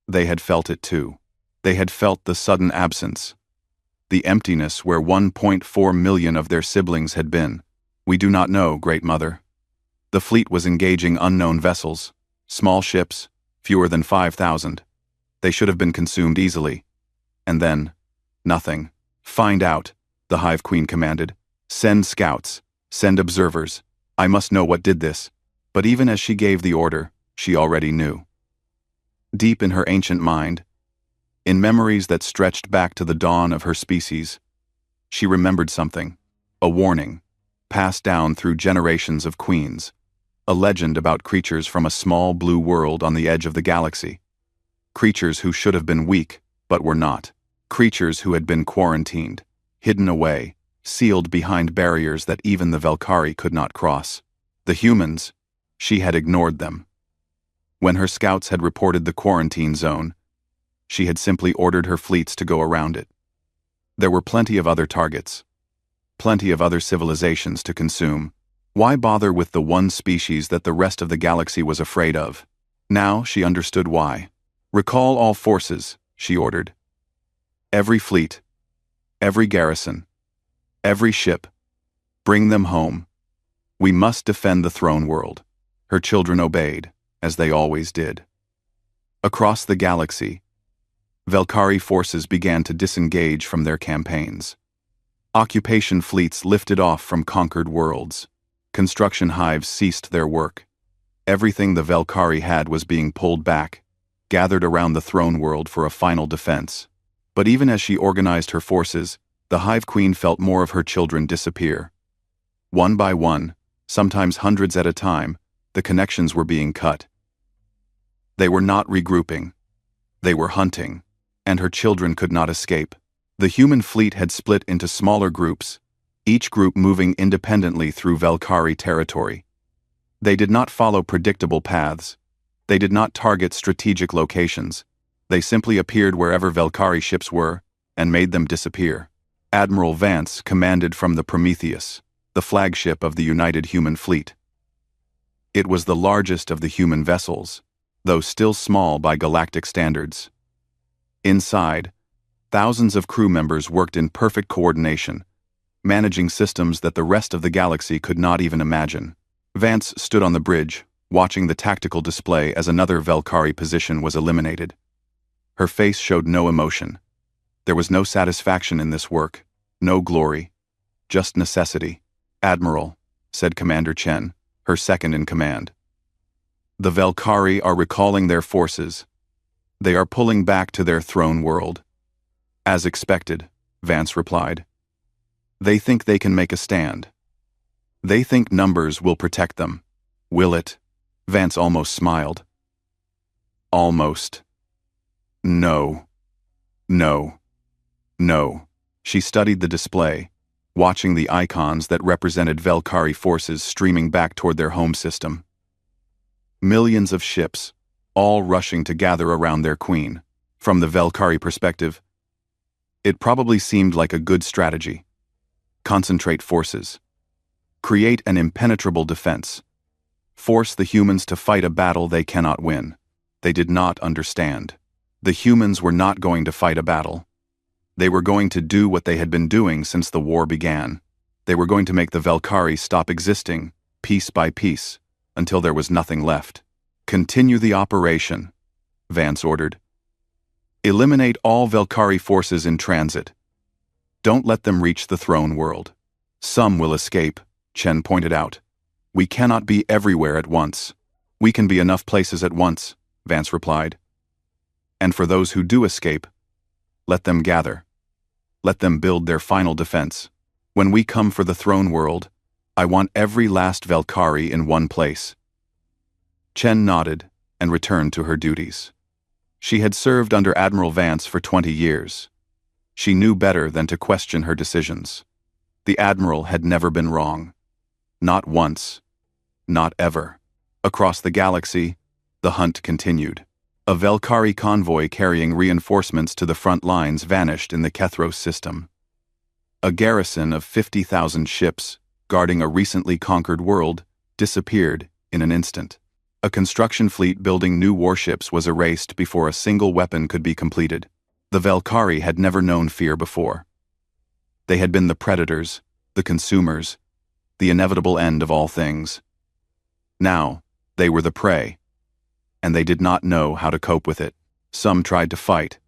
A: They had felt it too. They had felt the sudden absence, the emptiness where 1.4 million of their siblings had been. We do not know, Great Mother. The fleet was engaging unknown vessels, small ships, fewer than 5,000. They should have been consumed easily. And then, nothing. Find out, the Hive Queen commanded. Send scouts, send observers. I must know what did this. But even as she gave the order, she already knew. Deep in her ancient mind, in memories that stretched back to the dawn of her species, she remembered something, a warning, passed down through generations of queens, a legend about creatures from a small blue world on the edge of the galaxy. Creatures who should have been weak, but were not. Creatures who had been quarantined, hidden away, sealed behind barriers that even the Valkyrie could not cross. The humans, she had ignored them. When her scouts had reported the quarantine zone, she had simply ordered her fleets to go around it. There were plenty of other targets, plenty of other civilizations to consume. Why bother with the one species that the rest of the galaxy was afraid of? Now she understood why. Recall all forces, she ordered. Every fleet, every garrison, every ship, bring them home. We must defend the throne world. Her children obeyed, as they always did. Across the galaxy, Valkyrie forces began to disengage from their campaigns. Occupation fleets lifted off from conquered worlds. Construction hives ceased their work. Everything the Valkyrie had was being pulled back, gathered around the throne world for a final defense. But even as she organized her forces, the Hive Queen felt more of her children disappear. One by one, sometimes hundreds at a time, the connections were being cut. They were not regrouping. They were hunting, and her children could not escape. The human fleet had split into smaller groups, each group moving independently through Valkyrie territory. They did not follow predictable paths. They did not target strategic locations. They simply appeared wherever Valkyrie ships were and made them disappear. Admiral Vance commanded from the Prometheus, the flagship of the United Human Fleet. It was the largest of the human vessels, though still small by galactic standards. Inside, thousands of crew members worked in perfect coordination, managing systems that the rest of the galaxy could not even imagine. Vance stood on the bridge, watching the tactical display as another Valkyrie position was eliminated. Her face showed no emotion. There was no satisfaction in this work, no glory, just necessity. Admiral, said Commander Chen, her second in command. The Valkyrie are recalling their forces. They are pulling back to their throne world. As expected, Vance replied. They think they can make a stand. They think numbers will protect them. Will it? Vance almost smiled. Almost. No. No. No. She studied the display, watching the icons that represented Valkyrie forces streaming back toward their home system. Millions of ships, all rushing to gather around their queen. From the Valkyrie perspective, it probably seemed like a good strategy. Concentrate forces. Create an impenetrable defense. Force the humans to fight a battle they cannot win. They did not understand. The humans were not going to fight a battle. They were going to do what they had been doing since the war began. They were going to make the Valkyrie stop existing, piece by piece, until there was nothing left. Continue the operation, Vance ordered. Eliminate all Valkyrie forces in transit. Don't let them reach the throne world. Some will escape, Chen pointed out. We cannot be everywhere at once. We can be enough places at once, Vance replied. And for those who do escape, let them gather. Let them build their final defense. When we come for the throne world, I want every last Valkyrie in one place. Chen nodded and returned to her duties. She had served under Admiral Vance for 20 years. She knew better than to question her decisions. The Admiral had never been wrong. Not once. Not ever. Across the galaxy, the hunt continued. A Valkyrie convoy carrying reinforcements to the front lines vanished in the Kethros system. A garrison of 50,000 ships, guarding a recently conquered world, disappeared in an instant. A construction fleet building new warships was erased before a single weapon could be completed. The Valkyrie had never known fear before. They had been the predators, the consumers, the inevitable end of all things. Now, they were the prey, and they did not know how to cope with it. Some tried to fight.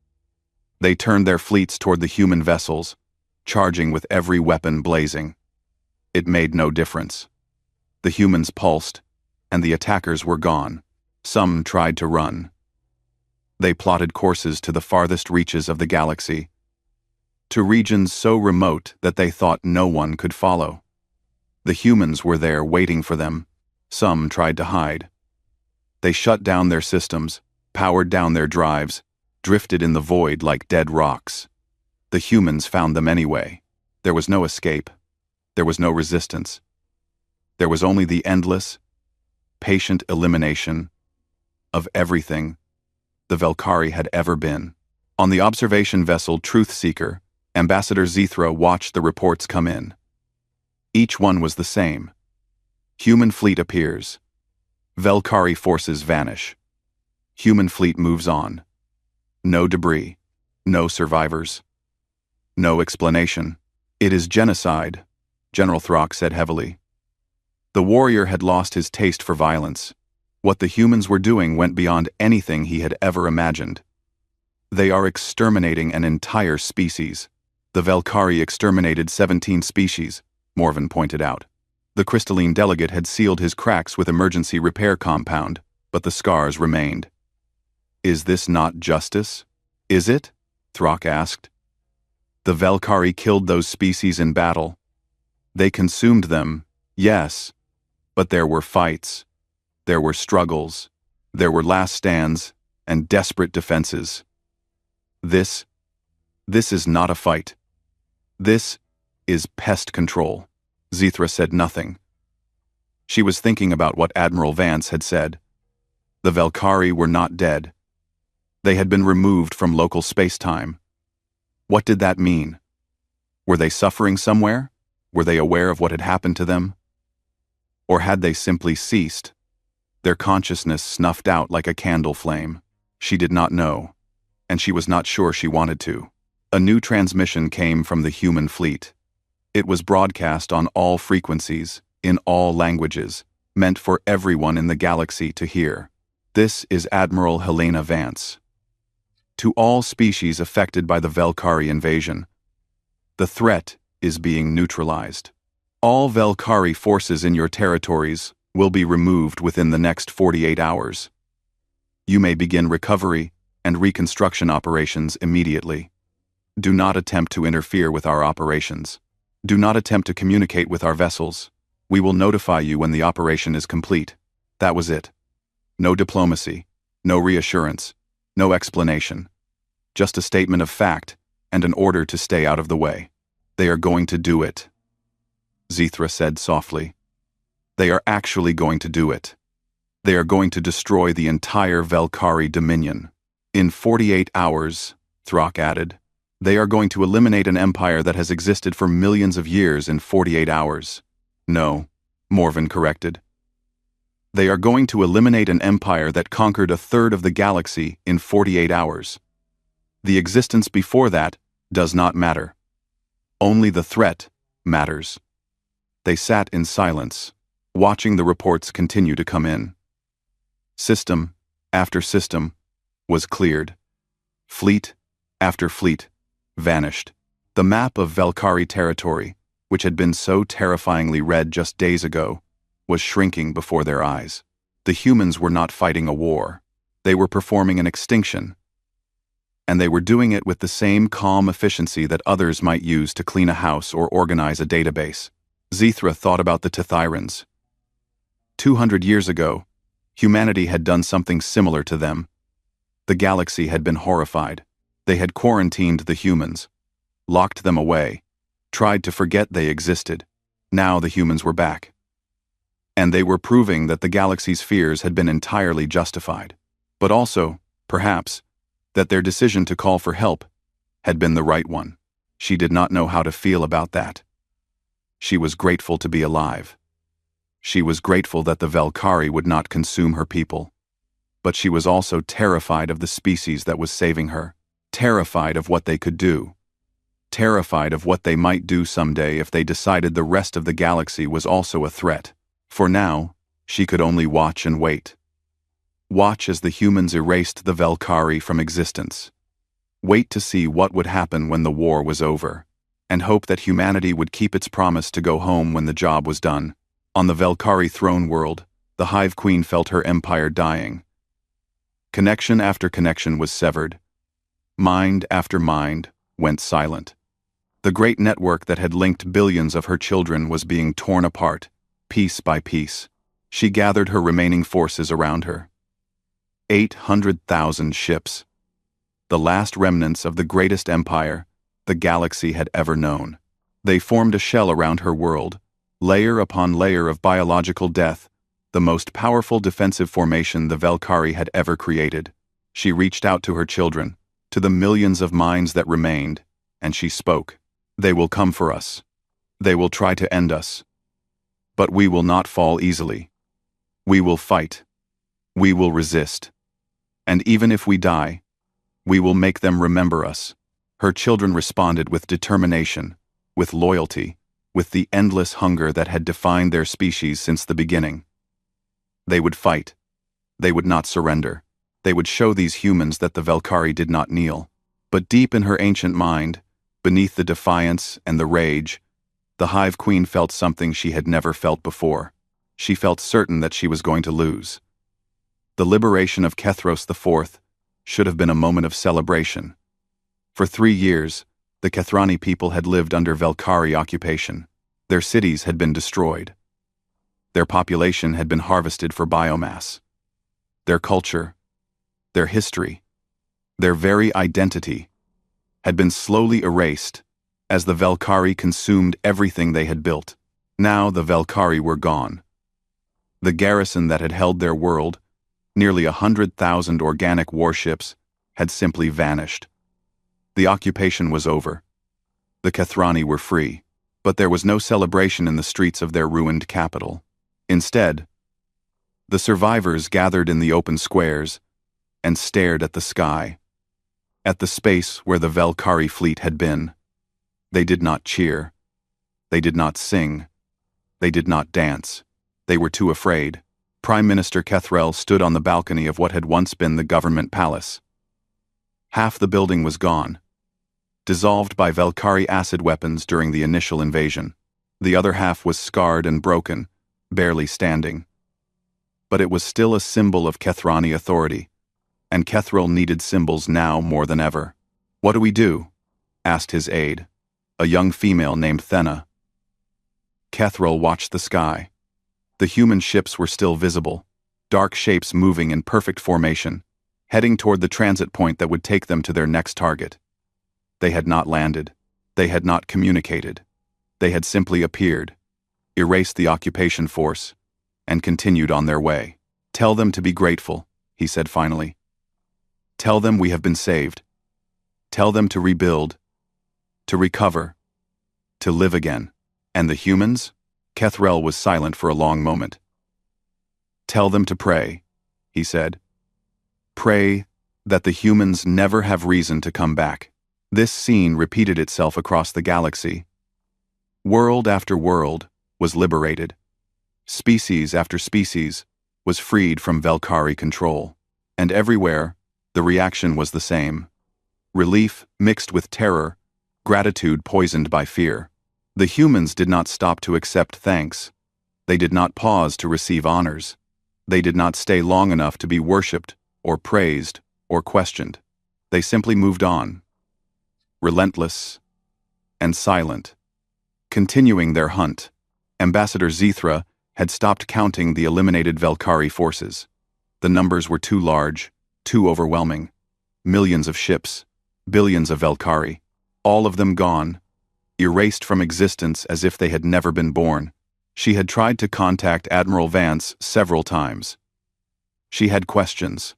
A: They turned their fleets toward the human vessels, charging with every weapon blazing. It made no difference. The humans pulsed, and the attackers were gone. Some tried to run. They plotted courses to the farthest reaches of the galaxy, to regions so remote that they thought no one could follow. The humans were there waiting for them. Some tried to hide. They shut down their systems, powered down their drives, drifted in the void like dead rocks. The humans found them anyway. There was no escape. There was no resistance. There was only the endless, patient elimination of everything the Valkyrie had ever been. On the observation vessel Truth Seeker, Ambassador Zithra watched the reports come in. Each one was the same. Human fleet appears. Valkyrie forces vanish. Human fleet moves on. No debris. No survivors. No explanation. It is genocide, General Throck said heavily. The warrior had lost his taste for violence. What the humans were doing went beyond anything he had ever imagined. They are exterminating an entire species. The Valkyrie exterminated 17 species, Morven pointed out. The crystalline delegate had sealed his cracks with emergency repair compound, but the scars remained. Is this not justice? Is it? Throck asked. The Valkyrie killed those species in battle. They consumed them, yes, but there were fights. There were struggles. There were last stands and desperate defenses. This is not a fight. This is pest control. Zithra said nothing. She was thinking about what Admiral Vance had said. The Valkyrie were not dead. They had been removed from local space-time. What did that mean? Were they suffering somewhere? Were they aware of what had happened to them? Or had they simply ceased? Their consciousness snuffed out like a candle flame. She did not know, and she was not sure she wanted to. A new transmission came from the human fleet. It was broadcast on all frequencies, in all languages, meant for everyone in the galaxy to hear. This is Admiral Helena Vance. To all species affected by the Valkyrie invasion, the threat is being neutralized. All Valkyrie forces in your territories will be removed within the next 48 hours. You may begin recovery and reconstruction operations immediately. Do not attempt to interfere with our operations. Do not attempt to communicate with our vessels. We will notify you when the operation is complete. That was it. No diplomacy, no reassurance, no explanation. Just a statement of fact and an order to stay out of the way. They are going to do it, Zithra said softly. They are actually going to do it. They are going to destroy the entire Valkyrie dominion. In 48 hours, Throck added. They are going to eliminate an empire that has existed for millions of years in 48 hours. No, Morven corrected. They are going to eliminate an empire that conquered a third of the galaxy in 48 hours. The existence before that does not matter. Only the threat matters. They sat in silence, watching the reports continue to come in. System after system was cleared. Fleet after fleet vanished. The map of Valkyrie territory, which had been so terrifyingly red just days ago, was shrinking before their eyes. The humans were not fighting a war. They were performing an extinction. And they were doing it with the same calm efficiency that others might use to clean a house or organize a database. Zethra thought about the Tethyrans. 200 years ago, humanity had done something similar to them. The galaxy had been horrified. They had quarantined the humans, locked them away, tried to forget they existed. Now the humans were back. And they were proving that the galaxy's fears had been entirely justified. But also, perhaps, that their decision to call for help had been the right one. She did not know how to feel about that. She was grateful to be alive. She was grateful that the Valkyrie would not consume her people. But she was also terrified of the species that was saving her, terrified of what they could do, terrified of what they might do someday if they decided the rest of the galaxy was also a threat. For now, she could only watch and wait. Watch as the humans erased the Valkyrie from existence. Wait to see what would happen when the war was over, and hope that humanity would keep its promise to go home when the job was done. On the Valkyrie throne world, the Hive Queen felt her empire dying. Connection after connection was severed. Mind after mind went silent. The great network that had linked billions of her children was being torn apart, piece by piece. She gathered her remaining forces around her. 800,000 ships. The last remnants of the greatest empire the galaxy had ever known. They formed a shell around her world, layer upon layer of biological death, the most powerful defensive formation the Valkyrie had ever created. She reached out to her children, to the millions of minds that remained, and she spoke. They will come for us. They will try to end us. But we will not fall easily. We will fight. We will resist. And even if we die, we will make them remember us. Her children responded with determination, with loyalty, with the endless hunger that had defined their species since the beginning. They would fight. They would not surrender. They would show these humans that the Valkyrie did not kneel. But deep in her ancient mind, beneath the defiance and the rage, the Hive Queen felt something she had never felt before. She felt certain that she was going to lose. The liberation of Kethros IV should have been a moment of celebration. For 3 years, the Kethrani people had lived under Valkyrie occupation. Their cities had been destroyed. Their population had been harvested for biomass. Their culture, their history, their very identity had been slowly erased as the Valkyrie consumed everything they had built. Now the Valkyrie were gone. The garrison that had held their world, nearly 100,000 organic warships, had simply vanished. The occupation was over. The Kethrani were free, but there was no celebration in the streets of their ruined capital. Instead, the survivors gathered in the open squares and stared at the sky, at the space where the Valkyrie fleet had been. They did not cheer. They did not sing. They did not dance. They were too afraid. Prime Minister Kethrel stood on the balcony of what had once been the government palace. Half the building was gone, dissolved by Valkyrie acid weapons during the initial invasion. The other half was scarred and broken, barely standing. But it was still a symbol of Kethrani authority, and Kethrel needed symbols now more than ever. "What do we do?" asked his aide, a young female named Thena. Kethrel watched the sky. The human ships were still visible, dark shapes moving in perfect formation, heading toward the transit point that would take them to their next target. They had not landed. They had not communicated. They had simply appeared, erased the occupation force, and continued on their way. "Tell them to be grateful," he said finally. "Tell them we have been saved. Tell them to rebuild, to recover, to live again." And the humans? Kethrel was silent for a long moment. Tell them to pray, he said. Pray that the humans never have reason to come back. This scene repeated itself across the galaxy. World after world was liberated. Species after species was freed from Velkhari control. And everywhere, the reaction was the same. Relief mixed with terror, gratitude poisoned by fear. The humans did not stop to accept thanks. They did not pause to receive honors. They did not stay long enough to be worshipped, or praised, or questioned. They simply moved on, relentless and silent, continuing their hunt. Ambassador Zithra had stopped counting the eliminated Velkhari forces. The numbers were too large, too overwhelming. Millions of ships, billions of Velkhari, all of them gone, erased from existence as if they had never been born. She had tried to contact Admiral Vance several times. She had questions.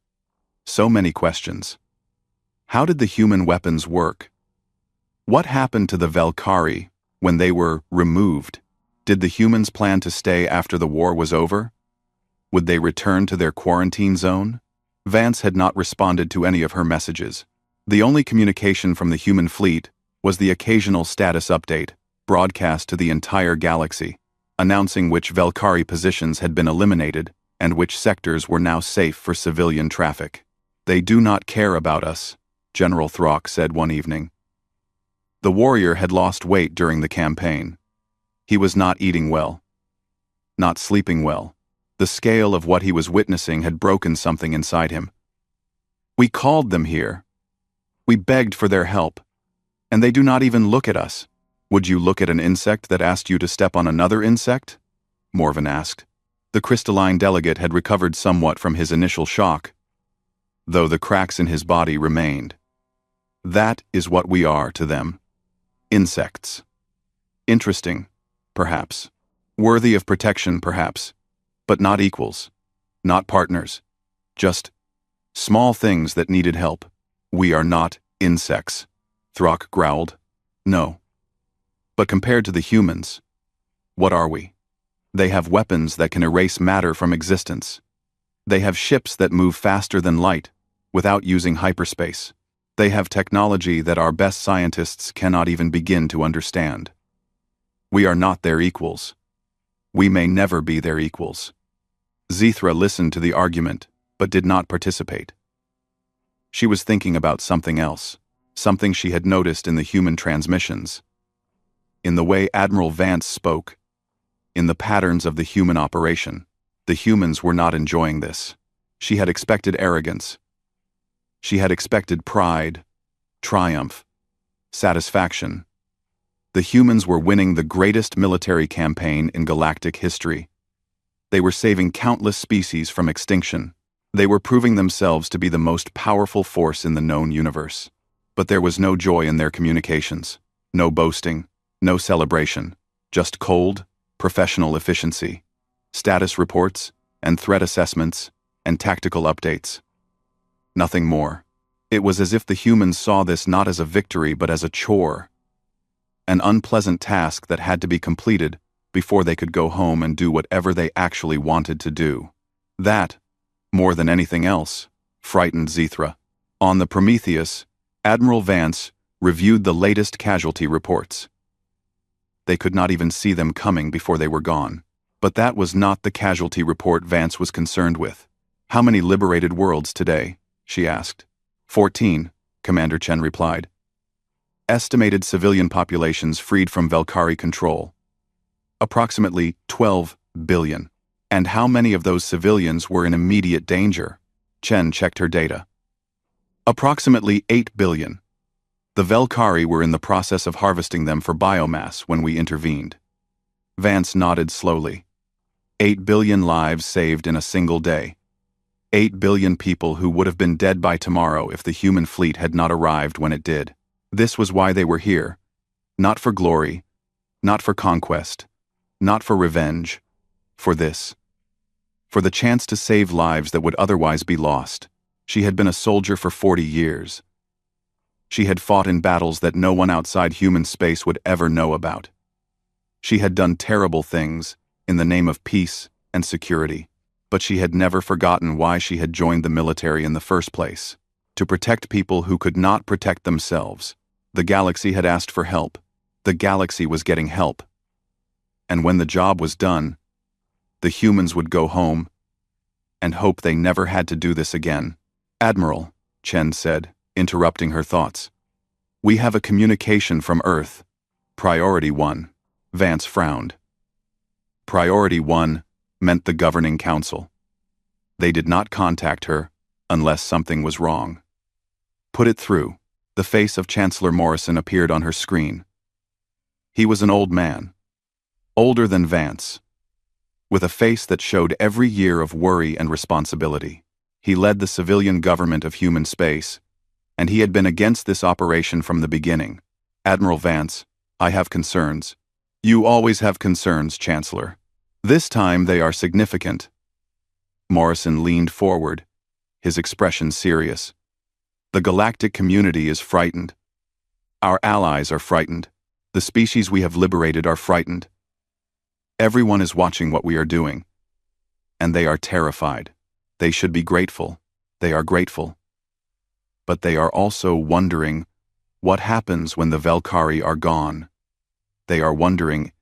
A: So many questions. How did the human weapons work? What happened to the Velkhari when they were removed? Did the humans plan to stay after the war was over? Would they return to their quarantine zone? Vance had not responded to any of her messages. The only communication from the human fleet was the occasional status update, broadcast to the entire galaxy, announcing which Velkhari positions had been eliminated and which sectors were now safe for civilian traffic. They do not care about us, General Throck said one evening. The warrior had lost weight during the campaign. He was not eating well, not sleeping well. The scale of what he was witnessing had broken something inside him. We called them here. We begged for their help, and they do not even look at us. Would you look at an insect that asked you to step on another insect? Morven asked. The crystalline delegate had recovered somewhat from his initial shock, though the cracks in his body remained. That is what we are to them. Insects. Interesting, perhaps. Worthy of protection, perhaps. But not equals. Not partners. Just small things that needed help. We are not insects, Throck growled. No. But compared to the humans, what are we? They have weapons that can erase matter from existence. They have ships that move faster than light, without using hyperspace. They have technology that our best scientists cannot even begin to understand. We are not their equals. We may never be their equals. Zithra listened to the argument, but did not participate. She was thinking about something else, something she had noticed in the human transmissions. In the way Admiral Vance spoke, in the patterns of the human operation, the humans were not enjoying this. She had expected arrogance. She had expected pride, triumph, satisfaction. The humans were winning the greatest military campaign in galactic history. They were saving countless species from extinction. They were proving themselves to be the most powerful force in the known universe. But there was no joy in their communications, no boasting, no celebration, just cold, professional efficiency, status reports, and threat assessments, and tactical updates. Nothing more. It was as if the humans saw this not as a victory but as a chore, an unpleasant task that had to be completed before they could go home and do whatever they actually wanted to do. That, more than anything else, frightened Zithra. On the Prometheus, Admiral Vance reviewed the latest casualty reports. They could not even see them coming before they were gone. But that was not the casualty report Vance was concerned with. How many liberated worlds today? She asked. 14, Commander Chen replied. Estimated civilian populations freed from Velkhari control. Approximately 12 billion. And how many of those civilians were in immediate danger? Chen checked her data. Approximately 8 billion. The Velkhari were in the process of harvesting them for biomass when we intervened. Vance nodded slowly. 8 billion lives saved in a single day. 8 billion people who would have been dead by tomorrow if the human fleet had not arrived when it did. This was why they were here. Not for glory, not for conquest, not for revenge. For this. For the chance to save lives that would otherwise be lost. She had been a soldier for 40 years. She had fought in battles that no one outside human space would ever know about. She had done terrible things in the name of peace and security. But she had never forgotten why she had joined the military in the first place. To protect people who could not protect themselves. The galaxy had asked for help. The galaxy was getting help. And when the job was done, the humans would go home and hope they never had to do this again. "Admiral," Chen said, interrupting her thoughts. "We have a communication from Earth. Priority 1. Vance frowned. Priority 1 meant the governing council. They did not contact her unless something was wrong. "Put it through." The face of Chancellor Morrison appeared on her screen. He was an old man. Older than Vance. With a face that showed every year of worry and responsibility. He led the civilian government of human space, and he had been against this operation from the beginning. "Admiral Vance, I have concerns." "You always have concerns, Chancellor. This time they are significant." Morrison leaned forward, his expression serious. "The galactic community is frightened. Our allies are frightened. The species we have liberated are frightened. Everyone is watching what we are doing, and they are terrified. They should be grateful. They are grateful. But they are also wondering what happens when the Velkari are gone. They are wondering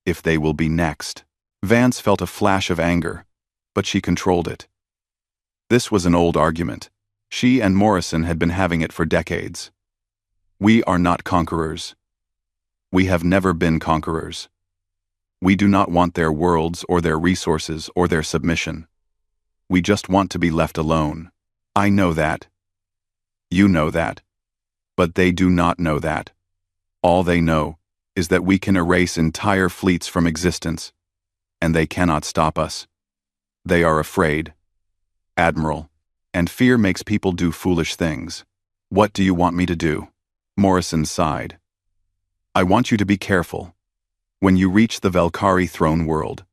A: if they will be next." Vance felt a flash of anger, but she controlled it. This was an old argument. She and Morrison had been having it for decades. "We are not conquerors. We have never been conquerors. We do not want their worlds or their resources or their submission. We just want to be left alone. I know that. You know that. But they do not know that. All they know is that we can erase entire fleets from existence, and they cannot stop us. They are afraid, Admiral, and fear makes people do foolish things. What do you want me to do?" Morrison sighed. "I want you to be careful. When you reach the Velkari throne world,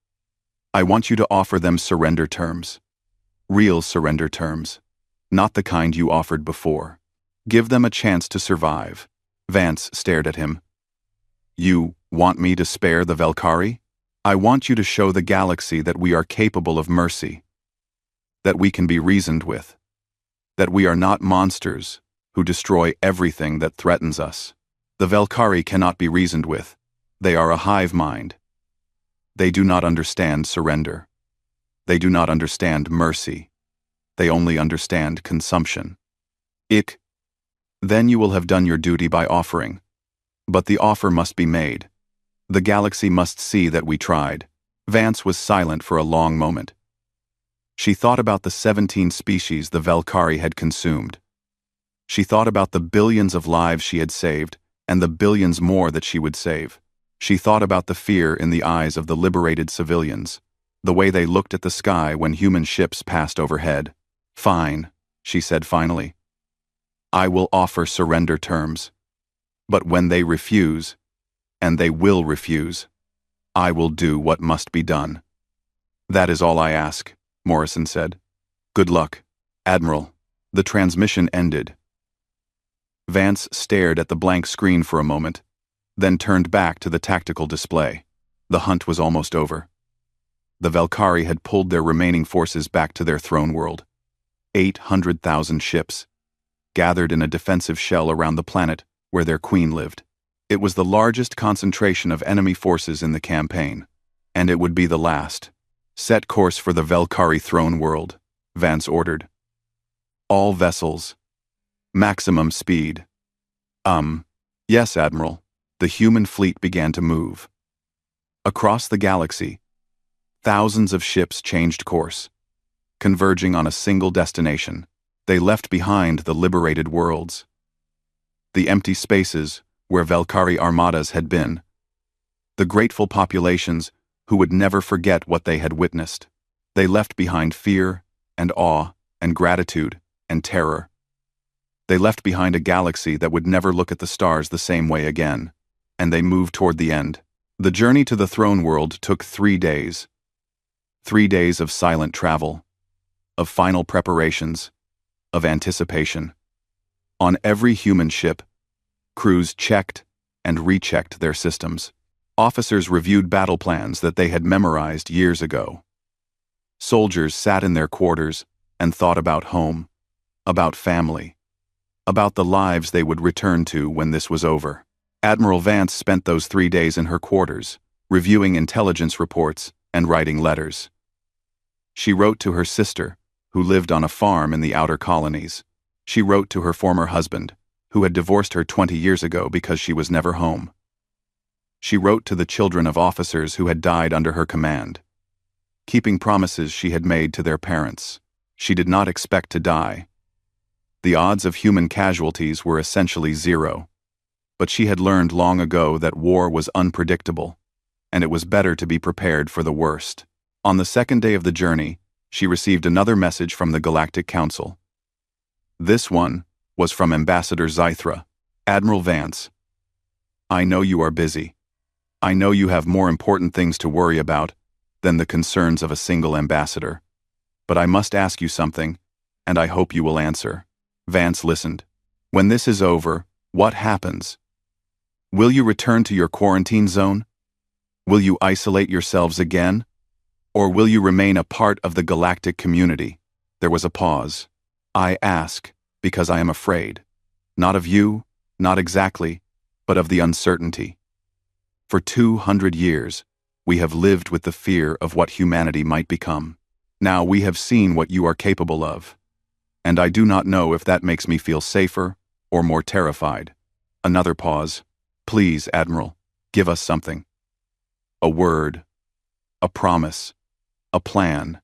A: I want you to offer them surrender terms. Real surrender terms. Not the kind you offered before. Give them a chance to survive." Vance stared at him. "You want me to spare the Velkari? I want you to show the galaxy that we are capable of mercy. That we can be reasoned with. That we are not monsters who destroy everything that threatens us. The Velkari cannot be reasoned with. They are a hive mind. They do not understand surrender. They do not understand mercy. They only understand consumption. Then you will have done your duty by offering. But the offer must be made. The galaxy must see that we tried." Vance was silent for a long moment. She thought about the 17 species the Velkari had consumed. She thought about the billions of lives she had saved, and the billions more that she would save. She thought about the fear in the eyes of the liberated civilians, the way they looked at the sky when human ships passed overhead. "Fine," she said finally. "I will offer surrender terms. But when they refuse, and they will refuse, I will do what must be done." "That is all I ask," Morrison said. "Good luck, Admiral." The transmission ended. Vance stared at the blank screen for a moment, then turned back to the tactical display. The hunt was almost over. The Velkari had pulled their remaining forces back to their throne world. 800,000 ships, gathered in a defensive shell around the planet where their queen lived. It was the largest concentration of enemy forces in the campaign, and it would be the last. "Set course for the Velkari throne world," Vance ordered. "All vessels. Maximum speed." Yes, Admiral." The human fleet began to move. Across the galaxy, thousands of ships changed course, converging on a single destination. They left behind the liberated worlds. The empty spaces where Velkari armadas had been. The grateful populations who would never forget what they had witnessed. They left behind fear and awe and gratitude and terror. They left behind a galaxy that would never look at the stars the same way again, and they moved toward the end. The journey to the throne world took 3 days. 3 days of silent travel, of final preparations, of anticipation. On every human ship, crews checked and rechecked their systems. Officers reviewed battle plans that they had memorized years ago. Soldiers sat in their quarters and thought about home, about family, about the lives they would return to when this was over. Admiral Vance spent those 3 days in her quarters, reviewing intelligence reports and writing letters. She wrote to her sister, who lived on a farm in the outer colonies. She wrote to her former husband, who had divorced her 20 years ago because she was never home. She wrote to the children of officers who had died under her command, keeping promises she had made to their parents. She did not expect to die. The odds of human casualties were essentially zero. But she had learned long ago that war was unpredictable, and it was better to be prepared for the worst. On the second day of the journey, she received another message from the Galactic Council. This one was from Ambassador Zythra. Admiral Vance, I know you are busy. I know you have more important things to worry about than the concerns of a single ambassador. But I must ask you something, and I hope you will answer. Vance listened. When this is over, what happens? Will you return to your quarantine zone? Will you isolate yourselves again? Or will you remain a part of the galactic community? There was a pause. I ask because I am afraid. Not of you, not exactly, but of the uncertainty. For 200 years, we have lived with the fear of what humanity might become. Now we have seen what you are capable of. And I do not know if that makes me feel safer or more terrified. Another pause. Please, Admiral, give us something. A word, a promise, a plan,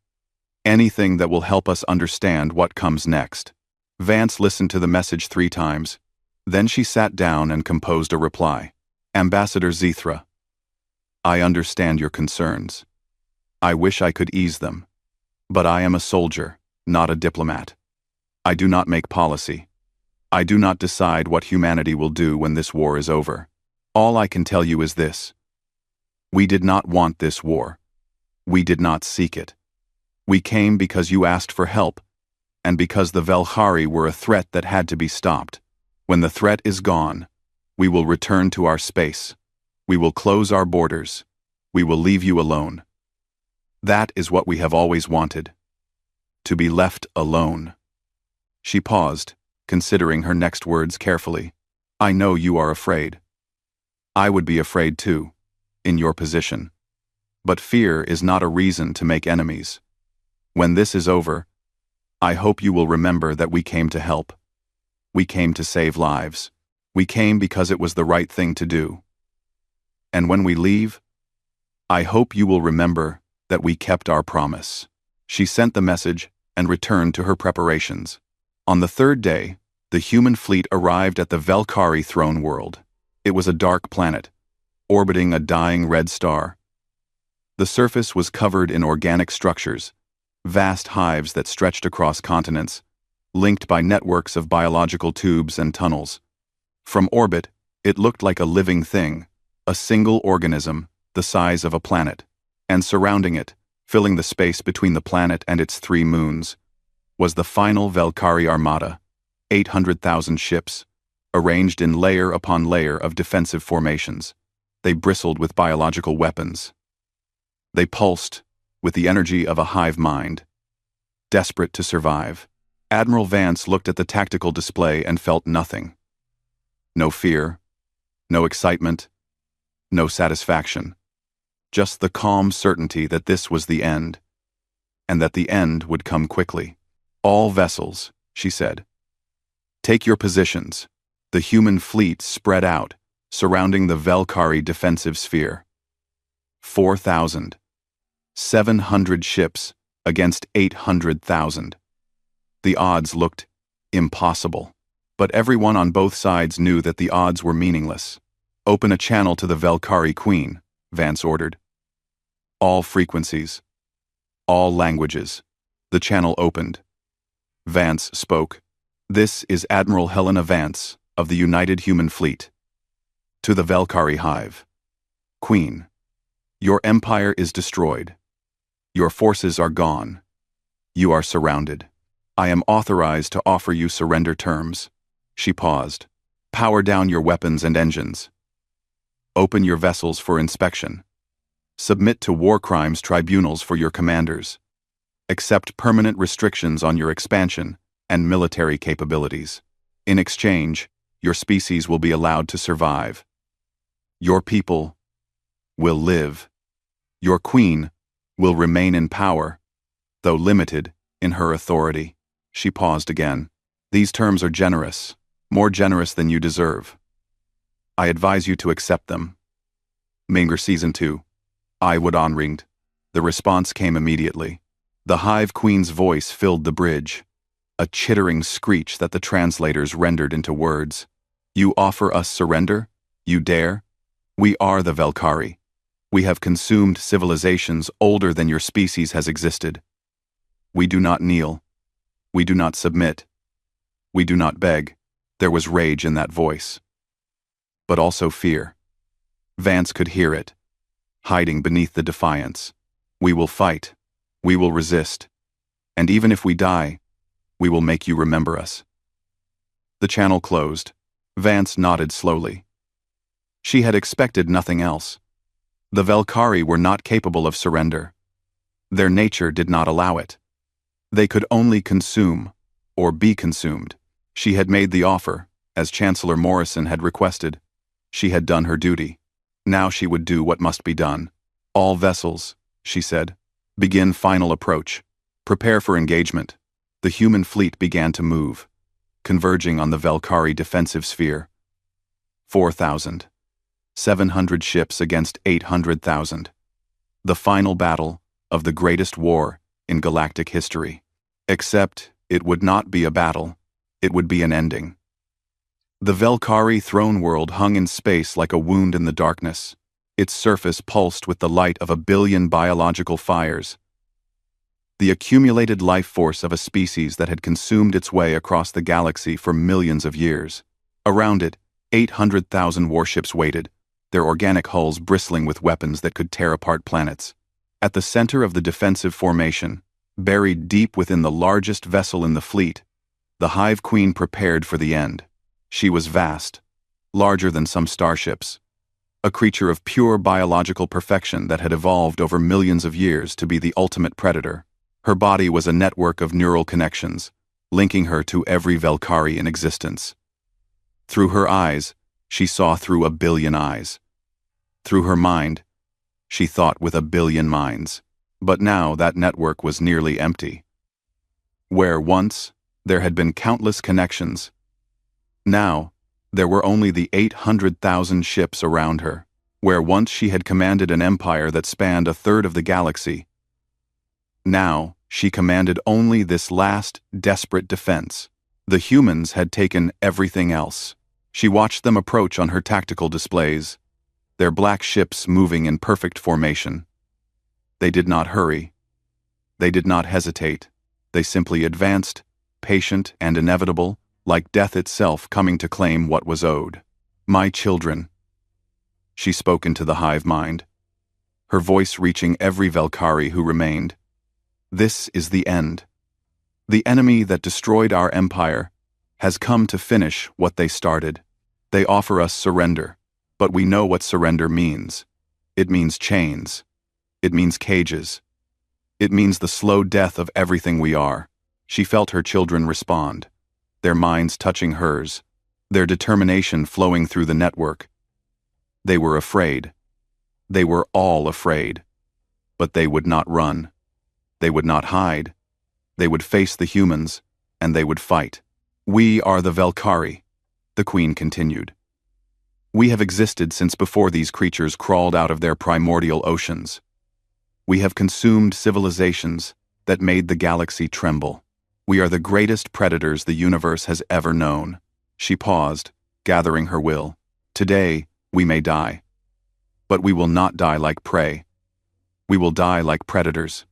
A: anything that will help us understand what comes next. Vance listened to the message 3 times. Then she sat down and composed a reply. Ambassador Zythra, I understand your concerns. I wish I could ease them. But I am a soldier, not a diplomat. I do not make policy. I do not decide what humanity will do when this war is over. All I can tell you is this. We did not want this war. We did not seek it. We came because you asked for help, and because the Velkhari were a threat that had to be stopped. When the threat is gone, we will return to our space. We will close our borders. We will leave you alone. That is what we have always wanted. To be left alone. She paused, considering her next words carefully. I know you are afraid. I would be afraid too, in your position. But fear is not a reason to make enemies. When this is over, I hope you will remember that we came to help. We came to save lives. We came because it was the right thing to do. And when we leave, I hope you will remember that we kept our promise. She sent the message and returned to her preparations. On the 3rd day, the human fleet arrived at the Velkhari throne world. It was a dark planet, orbiting a dying red star. The surface was covered in organic structures, vast hives that stretched across continents, linked by networks of biological tubes and tunnels. From orbit, it looked like a living thing, a single organism the size of a planet. And surrounding it, filling the space between the planet and its 3 moons, was the final Velkhari armada, 800,000 ships, arranged in layer upon layer of defensive formations. They bristled with biological weapons. They pulsed with the energy of a hive mind, desperate to survive. Admiral Vance looked at the tactical display and felt nothing. No fear, no excitement, no satisfaction. Just the calm certainty that this was the end, and that the end would come quickly. All vessels, she said. Take your positions. The human fleet spread out, surrounding the Velkhari defensive sphere. 4,700 ships against 800,000. The odds looked impossible, but everyone on both sides knew that the odds were meaningless. Open a channel to the Velkhari Queen, Vance ordered. All frequencies, all languages. The channel opened. Vance spoke. This is Admiral Helena Vance of the United Human Fleet. To the Velkhari Hive. Queen, your empire is destroyed. Your forces are gone. You are surrounded. I am authorized to offer you surrender terms. She paused. Power down your weapons and engines. Open your vessels for inspection. Submit to war crimes tribunals for your commanders. accept permanent restrictions on your expansion and military capabilities. In exchange, your species will be allowed to survive. Your people will live. Your queen will remain in power, though limited in her authority. She paused again. These terms are generous, more generous than you deserve. I advise you to accept them. Minger Season 2. I would onringed. The response came immediately. The Hive Queen's voice filled the bridge, a chittering screech that the translators rendered into words. You offer us surrender? You dare? We are the Velkhari. We have consumed civilizations older than your species has existed. We do not kneel. We do not submit. We do not beg. There was rage in that voice. But also fear. Vance could hear it, hiding beneath the defiance. We will fight. We will resist. And even if we die, we will make you remember us. The channel closed. Vance nodded slowly. She had expected nothing else. The Velkhari were not capable of surrender. Their nature did not allow it. They could only consume, or be consumed. She had made the offer, as Chancellor Morrison had requested. She had done her duty. Now she would do what must be done. All vessels, she said, begin final approach. Prepare for engagement. The human fleet began to move, converging on the Velkhari defensive sphere. 4,000. 700 ships against 800,000. The final battle of the greatest war in galactic history. Except it would not be a battle, it would be an ending. The Velkhari throne world hung in space like a wound in the darkness. Its surface pulsed with the light of 1 billion biological fires. The accumulated life force of a species that had consumed its way across the galaxy for millions of years. Around it, 800,000 warships waited, their organic hulls bristling with weapons that could tear apart planets. At the center of the defensive formation, buried deep within the largest vessel in the fleet, the Hive Queen prepared for the end. She was vast, larger than some starships, a creature of pure biological perfection that had evolved over millions of years to be the ultimate predator. Her body was a network of neural connections, linking her to every Velkhari in existence. Through her eyes, she saw through 1 billion eyes. Through her mind, she thought with 1 billion minds. But now that network was nearly empty. Where once there had been countless connections, now there were only the 800,000 ships around her. Where once she had commanded an empire that spanned 1/3 of the galaxy, now she commanded only this last desperate defense. The humans had taken everything else. She watched them approach on her tactical displays, their black ships moving in perfect formation. They did not hurry. They did not hesitate. They simply advanced, patient and inevitable, like death itself coming to claim what was owed. My children. She spoke into the hive mind, her voice reaching every Velkhari who remained. This is the end. The enemy that destroyed our empire has come to finish what they started. They offer us surrender, but we know what surrender means. It means chains. It means cages. It means the slow death of everything we are. She felt her children respond, their minds touching hers, their determination flowing through the network. They were afraid. They were all afraid. But they would not run. They would not hide. They would face the humans, and they would fight. We are the Velkhari, the Queen continued. We have existed since before these creatures crawled out of their primordial oceans. We have consumed civilizations that made the galaxy tremble. We are the greatest predators the universe has ever known. She paused, gathering her will. Today, we may die. But we will not die like prey. We will die like predators.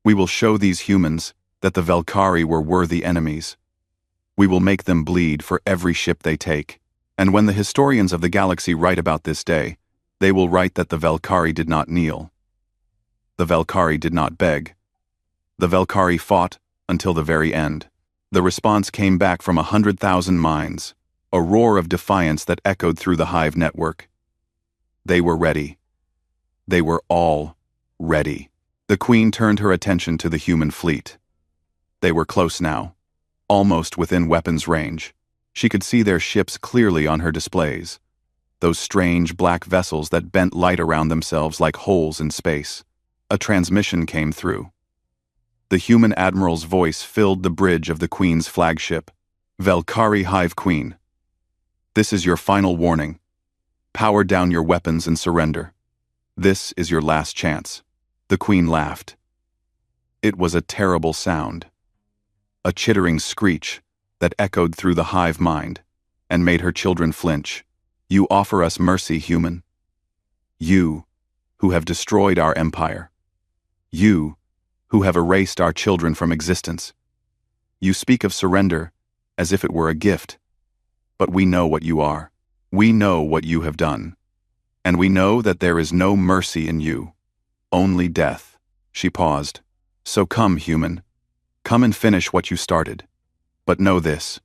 A: We will show these humans that the Velkhari were worthy enemies. We will make them bleed for every ship they take. And when the historians of the galaxy write about this day, they will write that the Velkhari did not kneel. The Velkhari did not beg. The Velkhari fought until the very end. The response came back from 100,000 minds, a roar of defiance that echoed through the hive network. They were ready. They were all ready. The queen turned her attention to the human fleet. They were close now, almost within weapons range. She could see their ships clearly on her displays, those strange black vessels that bent light around themselves like holes in space. A transmission came through. The human admiral's voice filled the bridge of the Queen's flagship. Valkyrie Hive Queen. This is your final warning. Power down your weapons and surrender. This is your last chance. The Queen laughed. It was a terrible sound. A chittering screech that echoed through the hive mind and made her children flinch. You offer us mercy, human. You, who have destroyed our empire. You, who have erased our children from existence. You speak of surrender as if it were a gift. But we know what you are. We know what you have done. And we know that there is no mercy in you. Only death. She paused. So come, human. Come and finish what you started. But know this.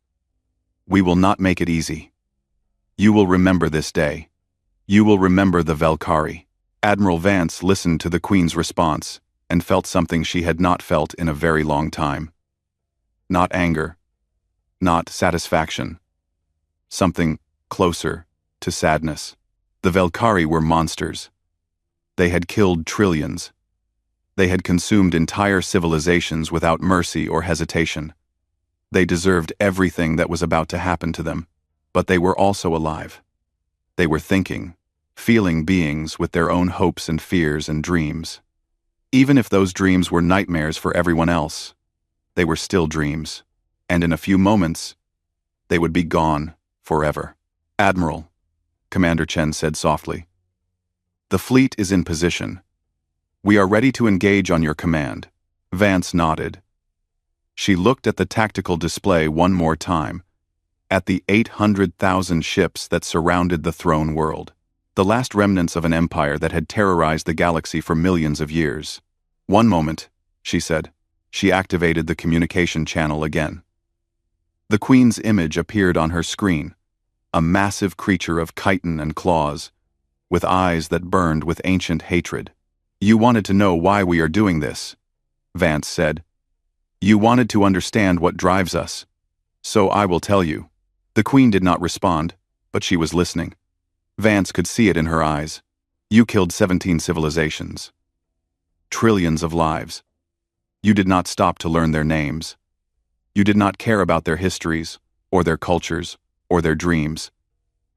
A: We will not make it easy. You will remember this day. You will remember the Valkyrie. Admiral Vance listened to the Queen's response and felt something she had not felt in a very long time. Not anger. Not satisfaction. Something closer to sadness. The Valkyrie were monsters. They had killed trillions. They had consumed entire civilizations without mercy or hesitation. They deserved everything that was about to happen to them, but they were also alive. They were thinking, feeling beings with their own hopes and fears and dreams. Even if those dreams were nightmares for everyone else, they were still dreams, and in a few moments, they would be gone forever. Admiral, Commander Chen said softly. The fleet is in position. We are ready to engage on your command. Vance nodded. She looked at the tactical display one more time, at the 800,000 ships that surrounded the throne world, the last remnants of an empire that had terrorized the galaxy for millions of years. One moment, she said. She activated the communication channel again. The Queen's image appeared on her screen, a massive creature of chitin and claws, with eyes that burned with ancient hatred. You wanted to know why we are doing this, Vance said. You wanted to understand what drives us. So I will tell you. The Queen did not respond, but she was listening. Vance could see it in her eyes. You killed 17 civilizations. Trillions of lives. You did not stop to learn their names. You did not care about their histories, or their cultures, or their dreams.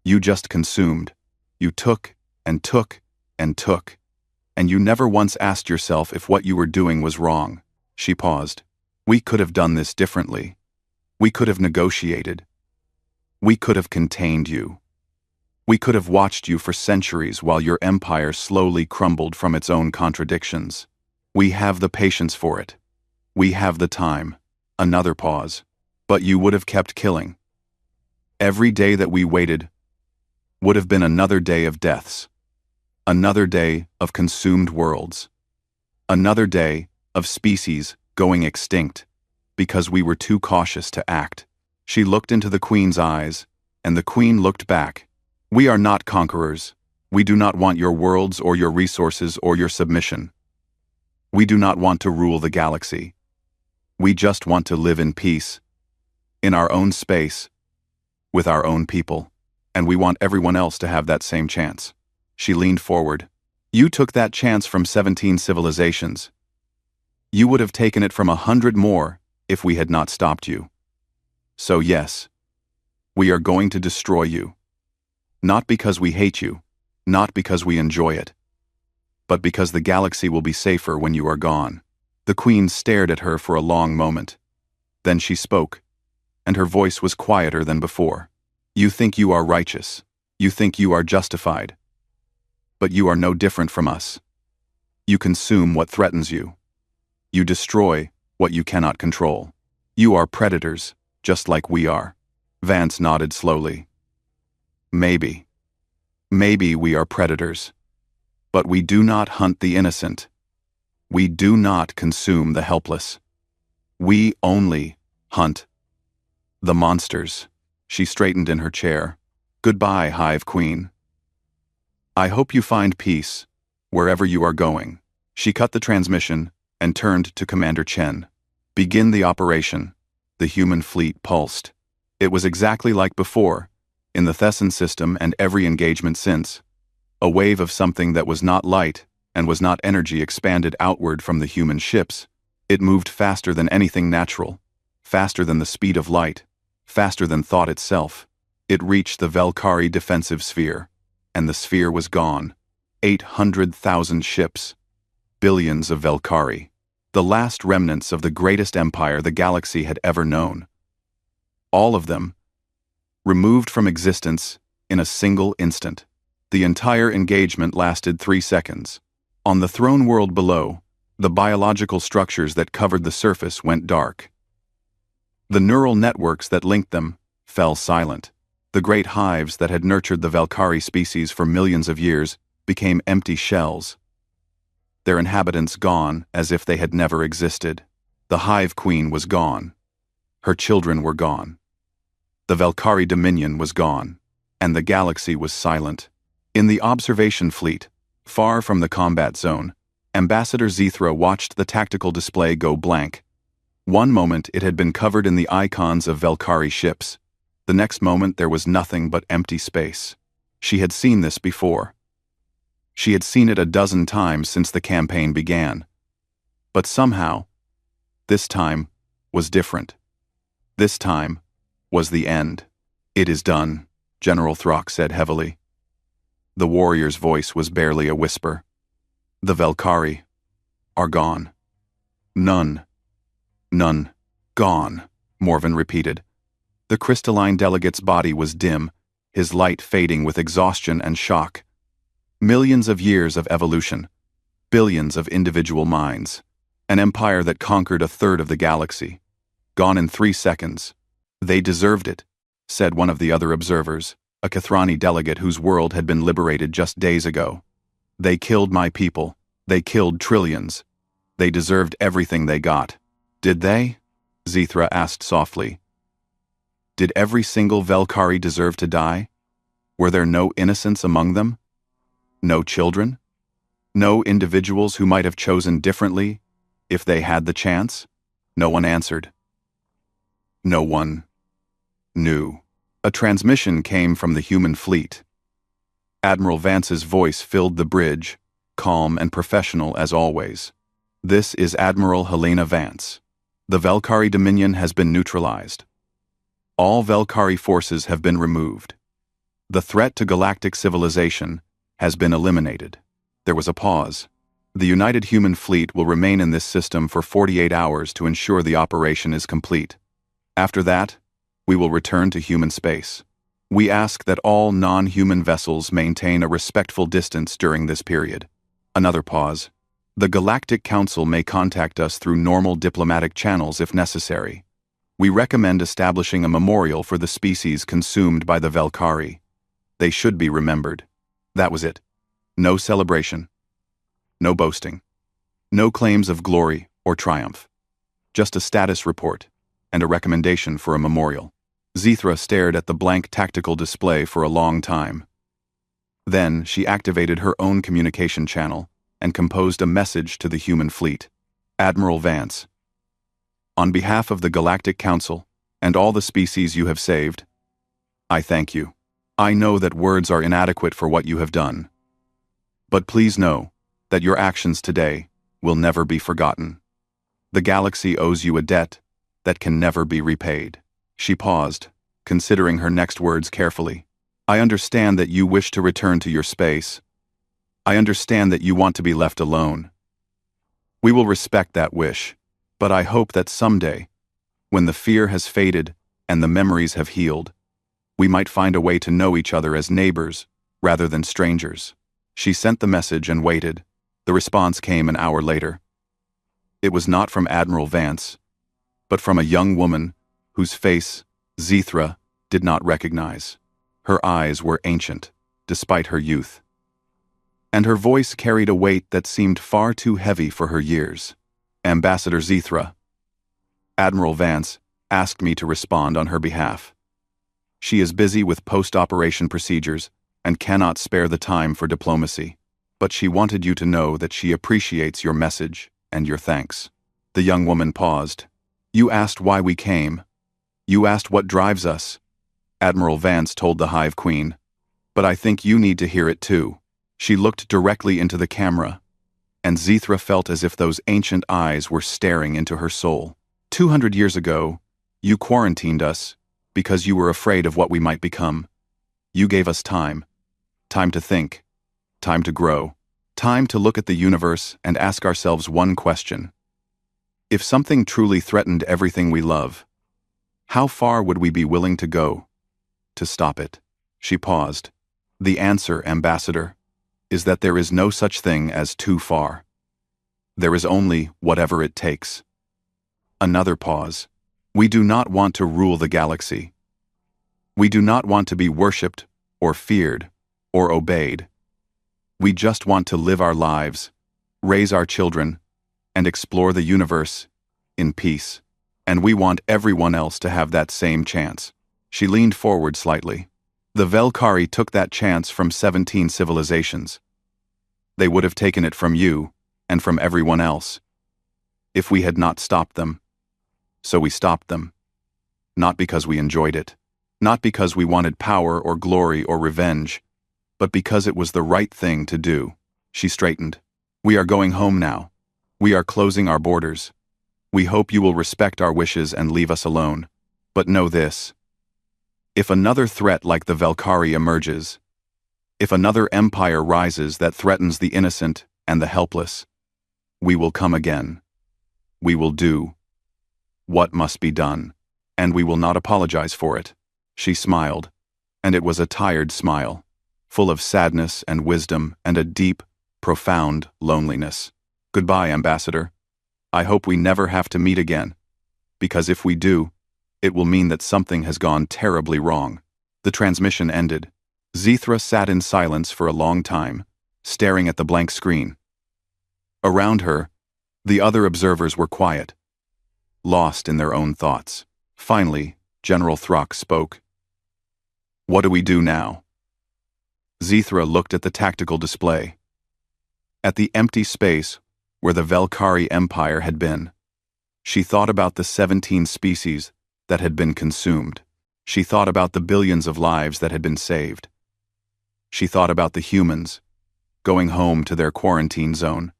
A: You just consumed. You took, and took, and took. And you never once asked yourself if what you were doing was wrong. She paused. We could have done this differently. We could have negotiated. We could have contained you. We could have watched you for centuries while your empire slowly crumbled from its own contradictions. We have the patience for it. We have the time. Another pause. But you would have kept killing. Every day that we waited would have been another day of deaths. Another day of consumed worlds. Another day of species going extinct because we were too cautious to act. She looked into the Queen's eyes, and the Queen looked back. We are not conquerors. We do not want your worlds or your resources or your submission. We do not want to rule the galaxy. We just want to live in peace, in our own space, with our own people, and we want everyone else to have that same chance. She leaned forward. You took that chance from 17 civilizations. You would have taken it from 100 more if we had not stopped you. So yes, we are going to destroy you. Not because we hate you, not because we enjoy it, but because the galaxy will be safer when you are gone. The Queen stared at her for a long moment. Then she spoke, and her voice was quieter than before. You think you are righteous. You think you are justified. But you are no different from us. You consume what threatens you. You destroy what you cannot control. You are predators, just like we are. Vance nodded slowly. Maybe. Maybe we are predators. But we do not hunt the innocent. We do not consume the helpless. We only hunt the monsters. She straightened in her chair. Goodbye, Hive Queen. I hope you find peace wherever you are going. She cut the transmission and turned to Commander Chen. "Begin the operation." The human fleet pulsed. It was exactly like before, in the Thesson system and every engagement since. A wave of something that was not light and was not energy expanded outward from the human ships. It moved faster than anything natural, faster than the speed of light, faster than thought itself. It reached the Valkyrie defensive sphere, and the sphere was gone. 800,000 ships, billions of Valkyrie, the last remnants of the greatest empire the galaxy had ever known. All of them, removed from existence in a single instant. The entire engagement lasted 3 seconds. On the throne world below, the biological structures that covered the surface went dark. The neural networks that linked them fell silent. The great hives that had nurtured the Valkyrie species for millions of years became empty shells. Their inhabitants gone as if they had never existed. The hive queen was gone. Her children were gone. The Valkyrie dominion was gone, and the galaxy was silent. In the observation fleet, far from the combat zone, Ambassador Zethra watched the tactical display go blank. One moment it had been covered in the icons of Valkyrie ships. The next moment there was nothing but empty space. She had seen this before. She had seen it a dozen times since the campaign began. But somehow, this time was different. This time was the end. "It is done," General Throck said heavily. The warrior's voice was barely a whisper. "The Valkyrie are gone." None, gone," Morven repeated. The crystalline delegate's body was dim, his light fading with exhaustion and shock. Millions of years of evolution, billions of individual minds, an empire that conquered a third of the galaxy, gone in 3 seconds. "They deserved it," said one of the other observers, a Kathrani delegate whose world had been liberated just days ago. "They killed my people. They killed trillions. They deserved everything they got." "Did they?" Zethra asked softly. "Did every single Valkyrie deserve to die? Were there no innocents among them? No children? No individuals who might have chosen differently if they had the chance?" No one answered. No one knew. A transmission came from the human fleet. Admiral Vance's voice filled the bridge, calm and professional as always. "This is Admiral Helena Vance. The Valkyrie Dominion has been neutralized. All Valkyrie forces have been removed. The threat to galactic civilization has been eliminated." There was a pause. "The United Human Fleet will remain in this system for 48 hours to ensure the operation is complete. After that, we will return to human space. We ask that all non-human vessels maintain a respectful distance during this period." Another pause. "The Galactic Council may contact us through normal diplomatic channels if necessary. We recommend establishing a memorial for the species consumed by the Valkyrie. They should be remembered." That was it. No celebration. No boasting. No claims of glory or triumph. Just a status report and a recommendation for a memorial. Zethra stared at the blank tactical display for a long time. Then she activated her own communication channel and composed a message to the human fleet. "Admiral Vance, on behalf of the Galactic Council and all the species you have saved, I thank you. I know that words are inadequate for what you have done. But please know that your actions today will never be forgotten. The galaxy owes you a debt that can never be repaid." She paused, considering her next words carefully. "I understand that you wish to return to your space. I understand that you want to be left alone. We will respect that wish, but I hope that someday, when the fear has faded and the memories have healed, we might find a way to know each other as neighbors rather than strangers." She sent the message and waited. The response came an hour later. It was not from Admiral Vance, but from a young woman whose face Zethra did not recognize. Her eyes were ancient, despite her youth, and her voice carried a weight that seemed far too heavy for her years. "Ambassador Zethra, Admiral Vance asked me to respond on her behalf. She is busy with post-operation procedures and cannot spare the time for diplomacy. but she wanted you to know that she appreciates your message and your thanks." The young woman paused. "You asked why we came. You asked what drives us," Admiral Vance told the Hive Queen. "But I think you need to hear it too." She looked directly into the camera, and Zithra felt as if those ancient eyes were staring into her soul. 200 years ago, you quarantined us because you were afraid of what we might become. You gave us time. Time to think. Time to grow. Time to look at the universe and ask ourselves one question. If something truly threatened everything we love, how far would we be willing to go to stop it? She paused. The answer, Ambassador, is that there is no such thing as too far. There is only whatever it takes. Another pause. We do not want to rule the galaxy. We do not want to be worshipped or feared or obeyed. We just want to live our lives, raise our children, and explore the universe in peace. And we want everyone else to have that same chance. She leaned forward slightly. The Velkari took that chance from 17 civilizations. They would have taken it from you and from everyone else if we had not stopped them. So we stopped them. Not because we enjoyed it. Not because we wanted power or glory or revenge, but because it was the right thing to do. She straightened. We are going home now. We are closing our borders. We hope you will respect our wishes and leave us alone. But know this. If another threat like the Velkari emerges, if another empire rises that threatens the innocent and the helpless, we will come again. We will do what must be done, and we will not apologize for it. She smiled, and it was a tired smile, full of sadness and wisdom and a deep, profound loneliness. Goodbye, Ambassador. I hope we never have to meet again, because if we do, it will mean that something has gone terribly wrong. The transmission ended. Zithra sat in silence for a long time, staring at the blank screen. Around her, the other observers were quiet, lost in their own thoughts. Finally, General Throck spoke. What do we do now? Zithra looked at the tactical display, at the empty space where the Velkari Empire had been. She thought about the 17 species that had been consumed. She thought about the billions of lives that had been saved. She thought about the humans, going home to their quarantine zone,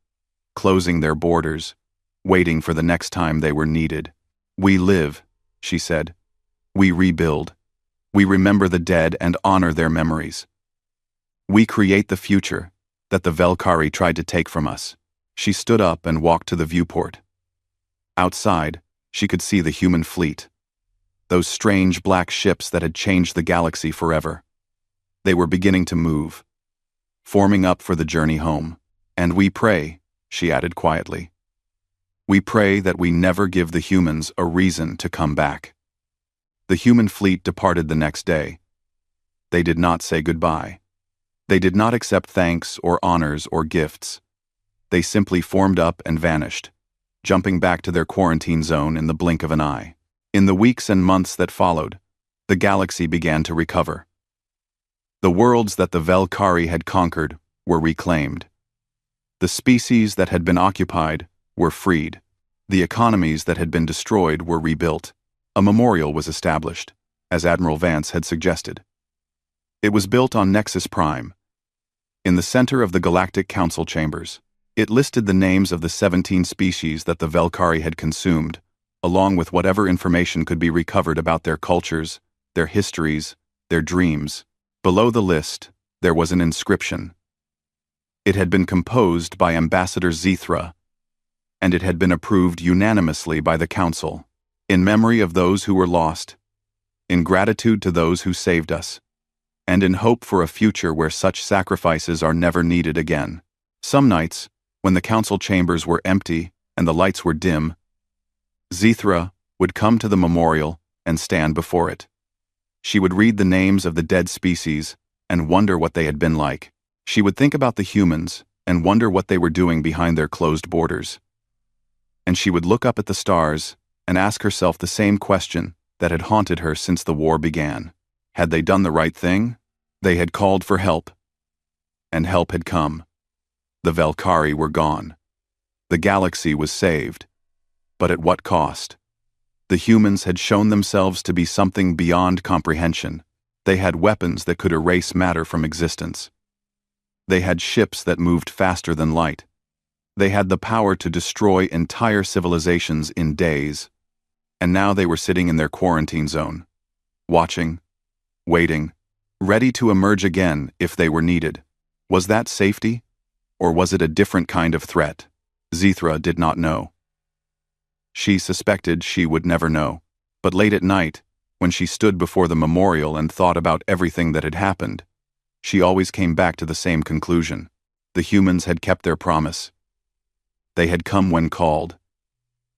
A: closing their borders, waiting for the next time they were needed. We live, she said. We rebuild. We remember the dead and honor their memories. We create the future that the Velkari tried to take from us. She stood up and walked to the viewport. Outside, she could see the human fleet, those strange black ships that had changed the galaxy forever. They were beginning to move, forming up for the journey home. And we pray, she added quietly. We pray that we never give the humans a reason to come back. The human fleet departed the next day. They did not say goodbye. They did not accept thanks or honors or gifts. They simply formed up and vanished, jumping back to their quarantine zone in the blink of an eye. In the weeks and months that followed, the galaxy began to recover. The worlds that the Velkari had conquered were reclaimed. The species that had been occupied were freed. The economies that had been destroyed were rebuilt. A memorial was established, as Admiral Vance had suggested. It was built on Nexus Prime, in the center of the Galactic Council chambers. It listed the names of the 17 species that the Velkari had consumed, along with whatever information could be recovered about their cultures, their histories, their dreams. Below the list, there was an inscription. It had been composed by Ambassador Zithra, and it had been approved unanimously by the Council. In memory of those who were lost, in gratitude to those who saved us, and in hope for a future where such sacrifices are never needed again. Some nights, when the council chambers were empty and the lights were dim, Zithra would come to the memorial and stand before it. She would read the names of the dead species and wonder what they had been like. She would think about the humans and wonder what they were doing behind their closed borders. And she would look up at the stars and ask herself the same question that had haunted her since the war began. Had they done the right thing? They had called for help, and help had come. The Valkyrie were gone. The galaxy was saved. But at what cost? The humans had shown themselves to be something beyond comprehension. They had weapons that could erase matter from existence. They had ships that moved faster than light. They had the power to destroy entire civilizations in days. And now they were sitting in their quarantine zone, watching, waiting, ready to emerge again if they were needed. Was that safety? Or was it a different kind of threat? Zithra did not know. She suspected she would never know. But late at night, when she stood before the memorial and thought about everything that had happened, she always came back to the same conclusion. The humans had kept their promise. They had come when called.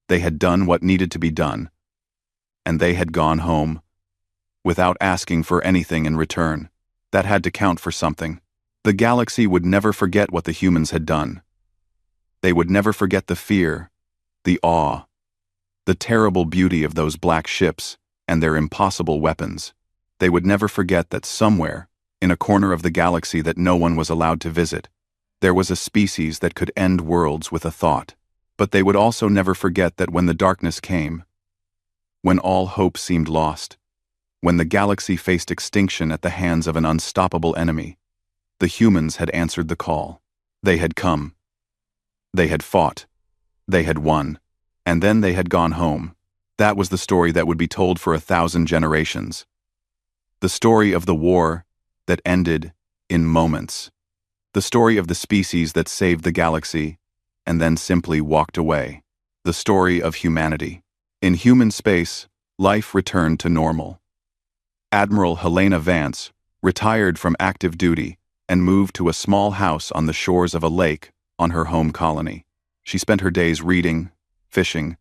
A: They had done what needed to be done. And they had gone home, without asking for anything in return. That had to count for something. The galaxy would never forget what the humans had done. They would never forget the fear, the awe, the terrible beauty of those black ships and their impossible weapons. They would never forget that somewhere, in a corner of the galaxy that no one was allowed to visit, there was a species that could end worlds with a thought. But they would also never forget that when the darkness came, when all hope seemed lost, when the galaxy faced extinction at the hands of an unstoppable enemy, the humans had answered the call. They had come. They had fought. They had won. And then they had gone home. That was the story that would be told for 1,000 generations. The story of the war that ended in moments. The story of the species that saved the galaxy and then simply walked away. The story of humanity. In human space, life returned to normal. Admiral Helena Vance retired from active duty and moved to a small house on the shores of a lake on her home colony. She spent her days reading, fishing,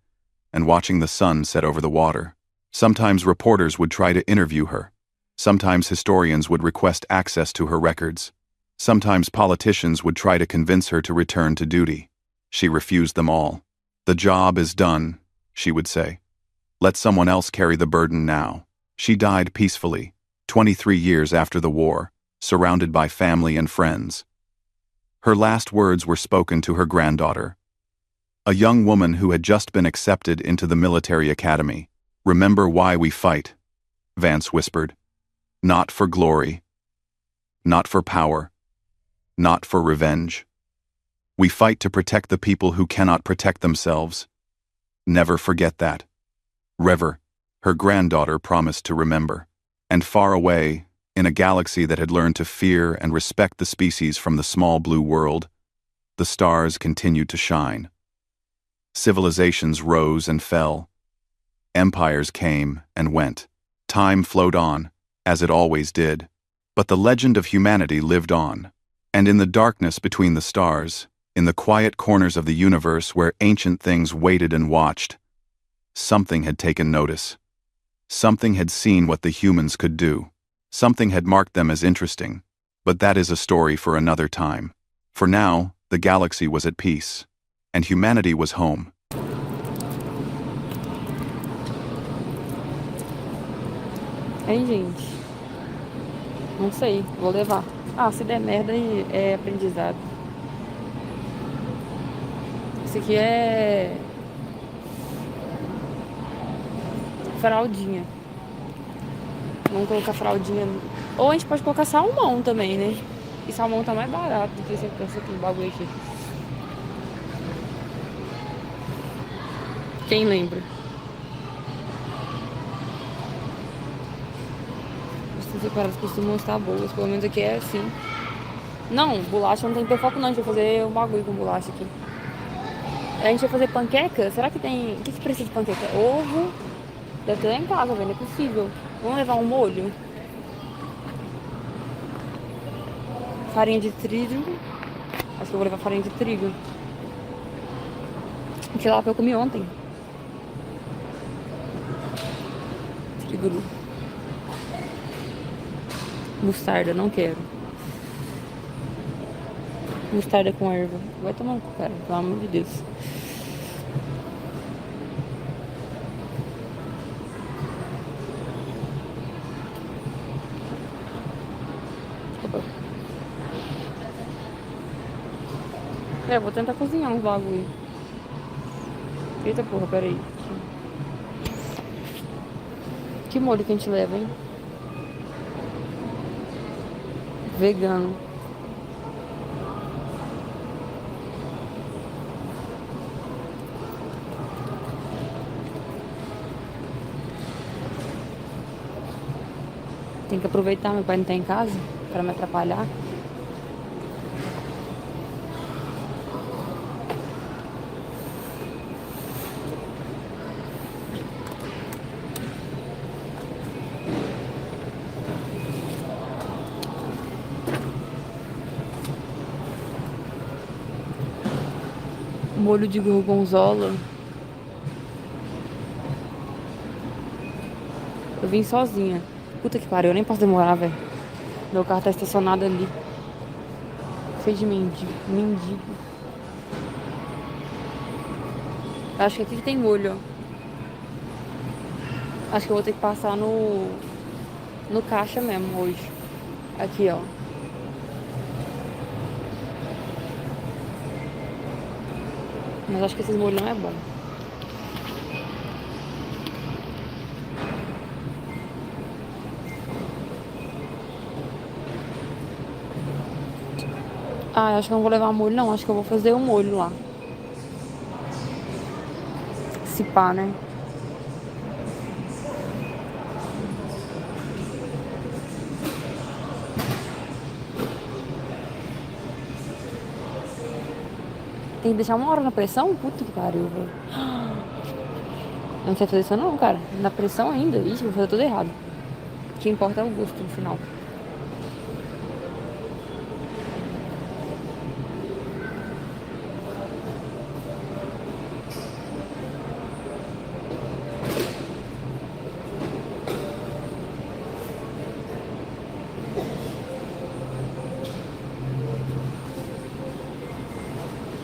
A: and watching the sun set over the water. Sometimes reporters would try to interview her. Sometimes historians would request access to her records. Sometimes politicians would try to convince her to return to duty. She refused them all. "The job is done," she would say. "Let someone else carry the burden now." She died peacefully, 23 years after the war, surrounded by family and friends. Her last words were spoken to her granddaughter, a young woman who had just been accepted into the military academy. "Remember why we fight," Vance whispered. "Not for glory, not for power, not for revenge. We fight to protect the people who cannot protect themselves. Never forget that." Rever, her granddaughter, promised to remember. And far away, in a galaxy that had learned to fear and respect the species from the small blue world, the stars continued to shine. Civilizations rose and fell. Empires came and went. Time flowed on, as it always did. But the legend of humanity lived on. And in the darkness between the stars, in the quiet corners of the universe where ancient things waited and watched, something had taken notice. Something had seen what the humans could do. Something had marked them as interesting. But that is a story for another time. For now, the galaxy was at peace, and humanity was home.
B: Hein, gente? Não sei, vou levar. Ah, se der merda, é aprendizado. Isso aqui é fraldinha. Vamos colocar fraldinha. Ou a gente pode colocar salmão também, né? E salmão tá mais barato do que esse aqui, bagulho aqui. Quem lembra? As separadas costumam estar boas. Pelo menos aqui é assim. Não, bolacha não tem perfoco não. A gente vai fazer um bagulho com bolacha aqui. A gente vai fazer panqueca? Será que tem... O que precisa de panqueca? Ovo. Deve ter lá em casa, velho. Não é possível. Vamos levar um molho? Farinha de trigo. Acho que eu vou levar farinha de trigo. Aquela lá que eu comi ontem. Trigo. Mostarda, não quero. Mostarda com erva. Vai tomar no cu, cara. Pelo amor de Deus. É, vou tentar cozinhar uns bagulho. Eita porra, peraí. Que molho que a gente leva, hein? Vegano. Tem que aproveitar, meu pai não tá em casa, pra me atrapalhar. Molho de gorgonzola. Eu vim sozinha. Puta que pariu, eu nem posso demorar, velho. Meu carro tá estacionado ali. Cheio de mendigo. Mendigo. Acho que aqui que tem molho, ó. Acho que eu vou ter que passar no caixa mesmo hoje. Aqui, ó. Mas acho que esses molhos não é bom. Ah, acho que eu não vou levar molho, não. Acho que eu vou fazer o molho lá. Se pá, né? Tem que deixar uma hora na pressão? Puta que pariu, velho. Não sei fazer isso não, cara. Na pressão ainda. Ixi, vou fazer tudo errado. O que importa é o gosto no final.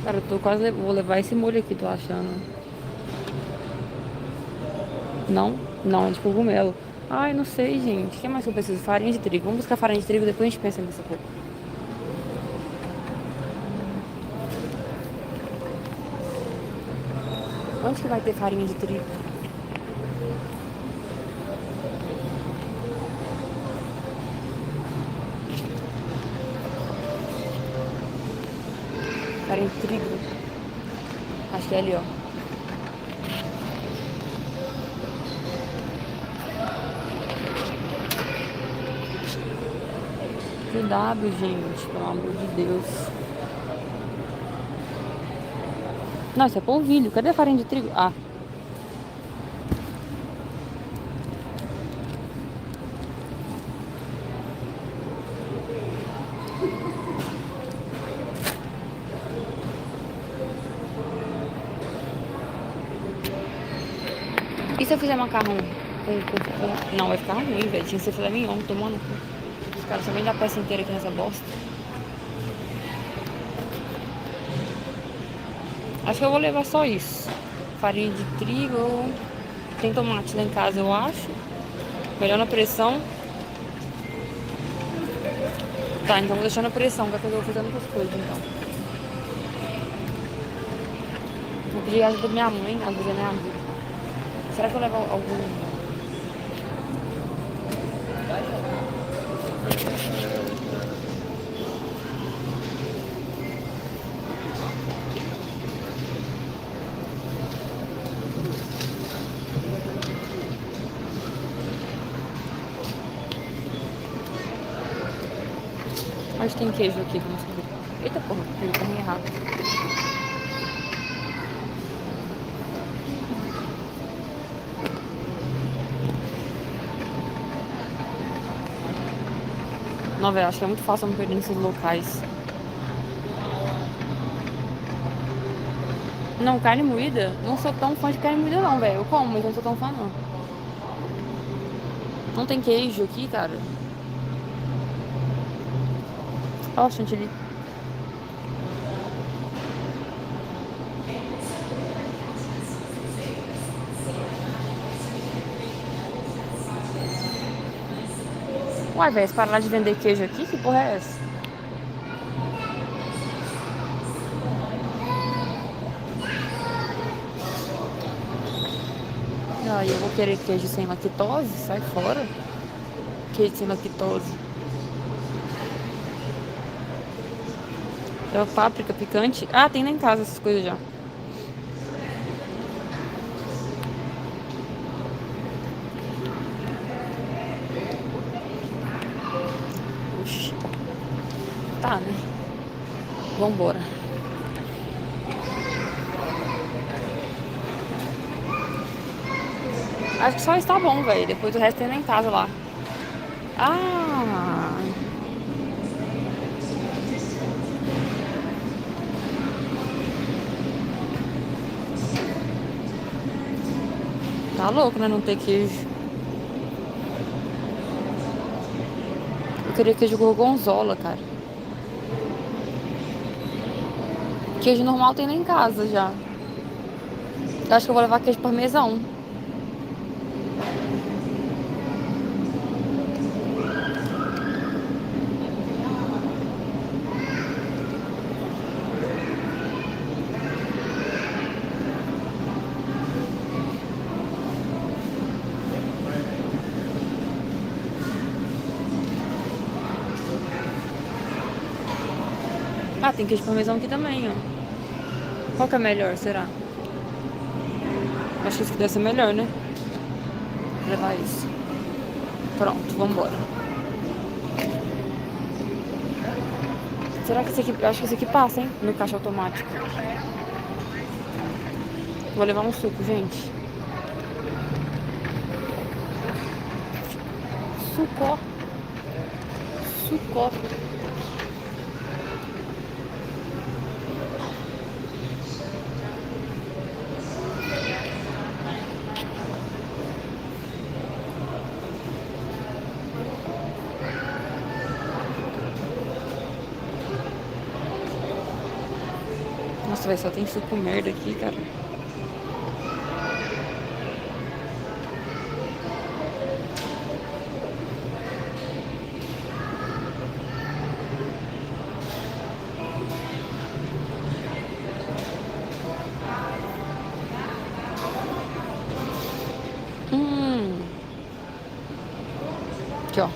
B: Cara, eu tô quase... Vou levar esse molho aqui, tô achando. Não? Não, é de cogumelo. Ai, não sei, gente. O que mais que eu preciso? Farinha de trigo. Vamos buscar farinha de trigo, depois a gente pensa nisso pouco. Onde que vai ter farinha de trigo? Farinha de trigo. Acho que é ali, ó. Cuidado, gente. Pelo amor de Deus. Não, isso é polvilho. Cadê a farinha de trigo? Ah. E se eu fizer macarrão Não, vai ficar ruim, velho. Tinha que ser filé mignon, tomando. Os caras só vendem a peça inteira aqui nessa bosta. Acho que eu vou levar só isso. Farinha de trigo. Tem tomate lá em casa, eu acho. Melhor na pressão. Tá, então vou deixar na pressão, que é que eu vou fazendo outras coisas, então. Vou pedir ajuda da minha mãe, às vezes é minha amiga. Será que eu levo algum... Mas tem queijo aqui, vamos saber. Eita porra, peguei o caminho errado. Não, velho, acho que é muito fácil eu me perder nesses locais. Não, carne moída? Não sou tão fã de carne moída não, velho. Eu como, mas não sou tão fã não. Não tem queijo aqui, cara. Ó, chantilly. Uai, velho, se parar de vender queijo aqui, que porra é essa? Ah, eu vou querer queijo sem lactose? Sai fora. Queijo sem lactose. É páprica picante. Ah, tem lá em casa essas coisas já. Oxi. Tá, né? Vambora. Acho que só está bom, velho. Depois o resto tem lá em casa lá. Ah! Tá louco, né? Não ter queijo. Eu queria queijo gorgonzola, cara. Queijo normal tem lá em casa já. Eu acho que eu vou levar queijo parmesão. Ah, tem queijo parmesão aqui também, ó. Qual que é melhor, será? Acho que esse aqui deve ser melhor, né? Vou levar isso. Pronto, vambora. Será que esse aqui... Eu acho que esse aqui passa, hein? No caixa automático. Vou levar um suco, gente. Suco. Suco. Nossa, velho, só tem suco merda aqui, cara. Aqui, ó.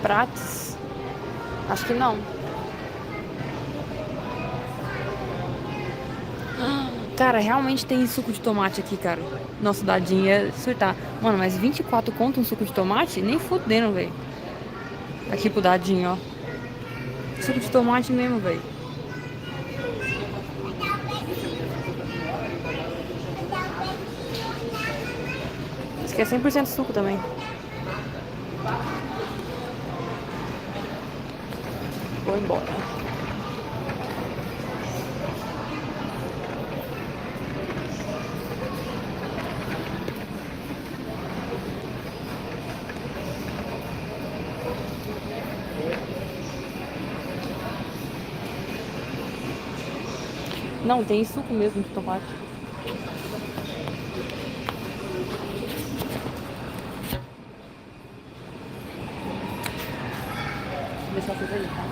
B: Pratos? Acho que não. Cara, realmente tem suco de tomate aqui, cara. Nossa, dadinho ia surtar. Mano, mas 24 conto um suco de tomate? Nem fudendo, velho. Aqui pro dadinho, ó. Suco de tomate mesmo, velho. Isso aqui é 100% suco também. Vou embora. Não, tem suco mesmo de tomate. Vou deixar vocês aí, tá?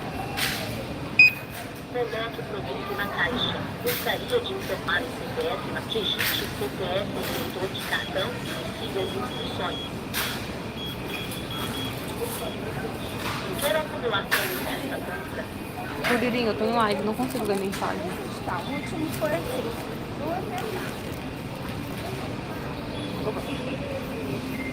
C: Melhor que o produto na caixa. Gostaria de informar o CPF na digite o CPF do leitor de cartão e siga as instruções. Quer acumular pontos nesta compra?
B: Murilinho, eu tô em live, não consigo ver mensagem.
C: Tá, o último foi assim.
B: Opa.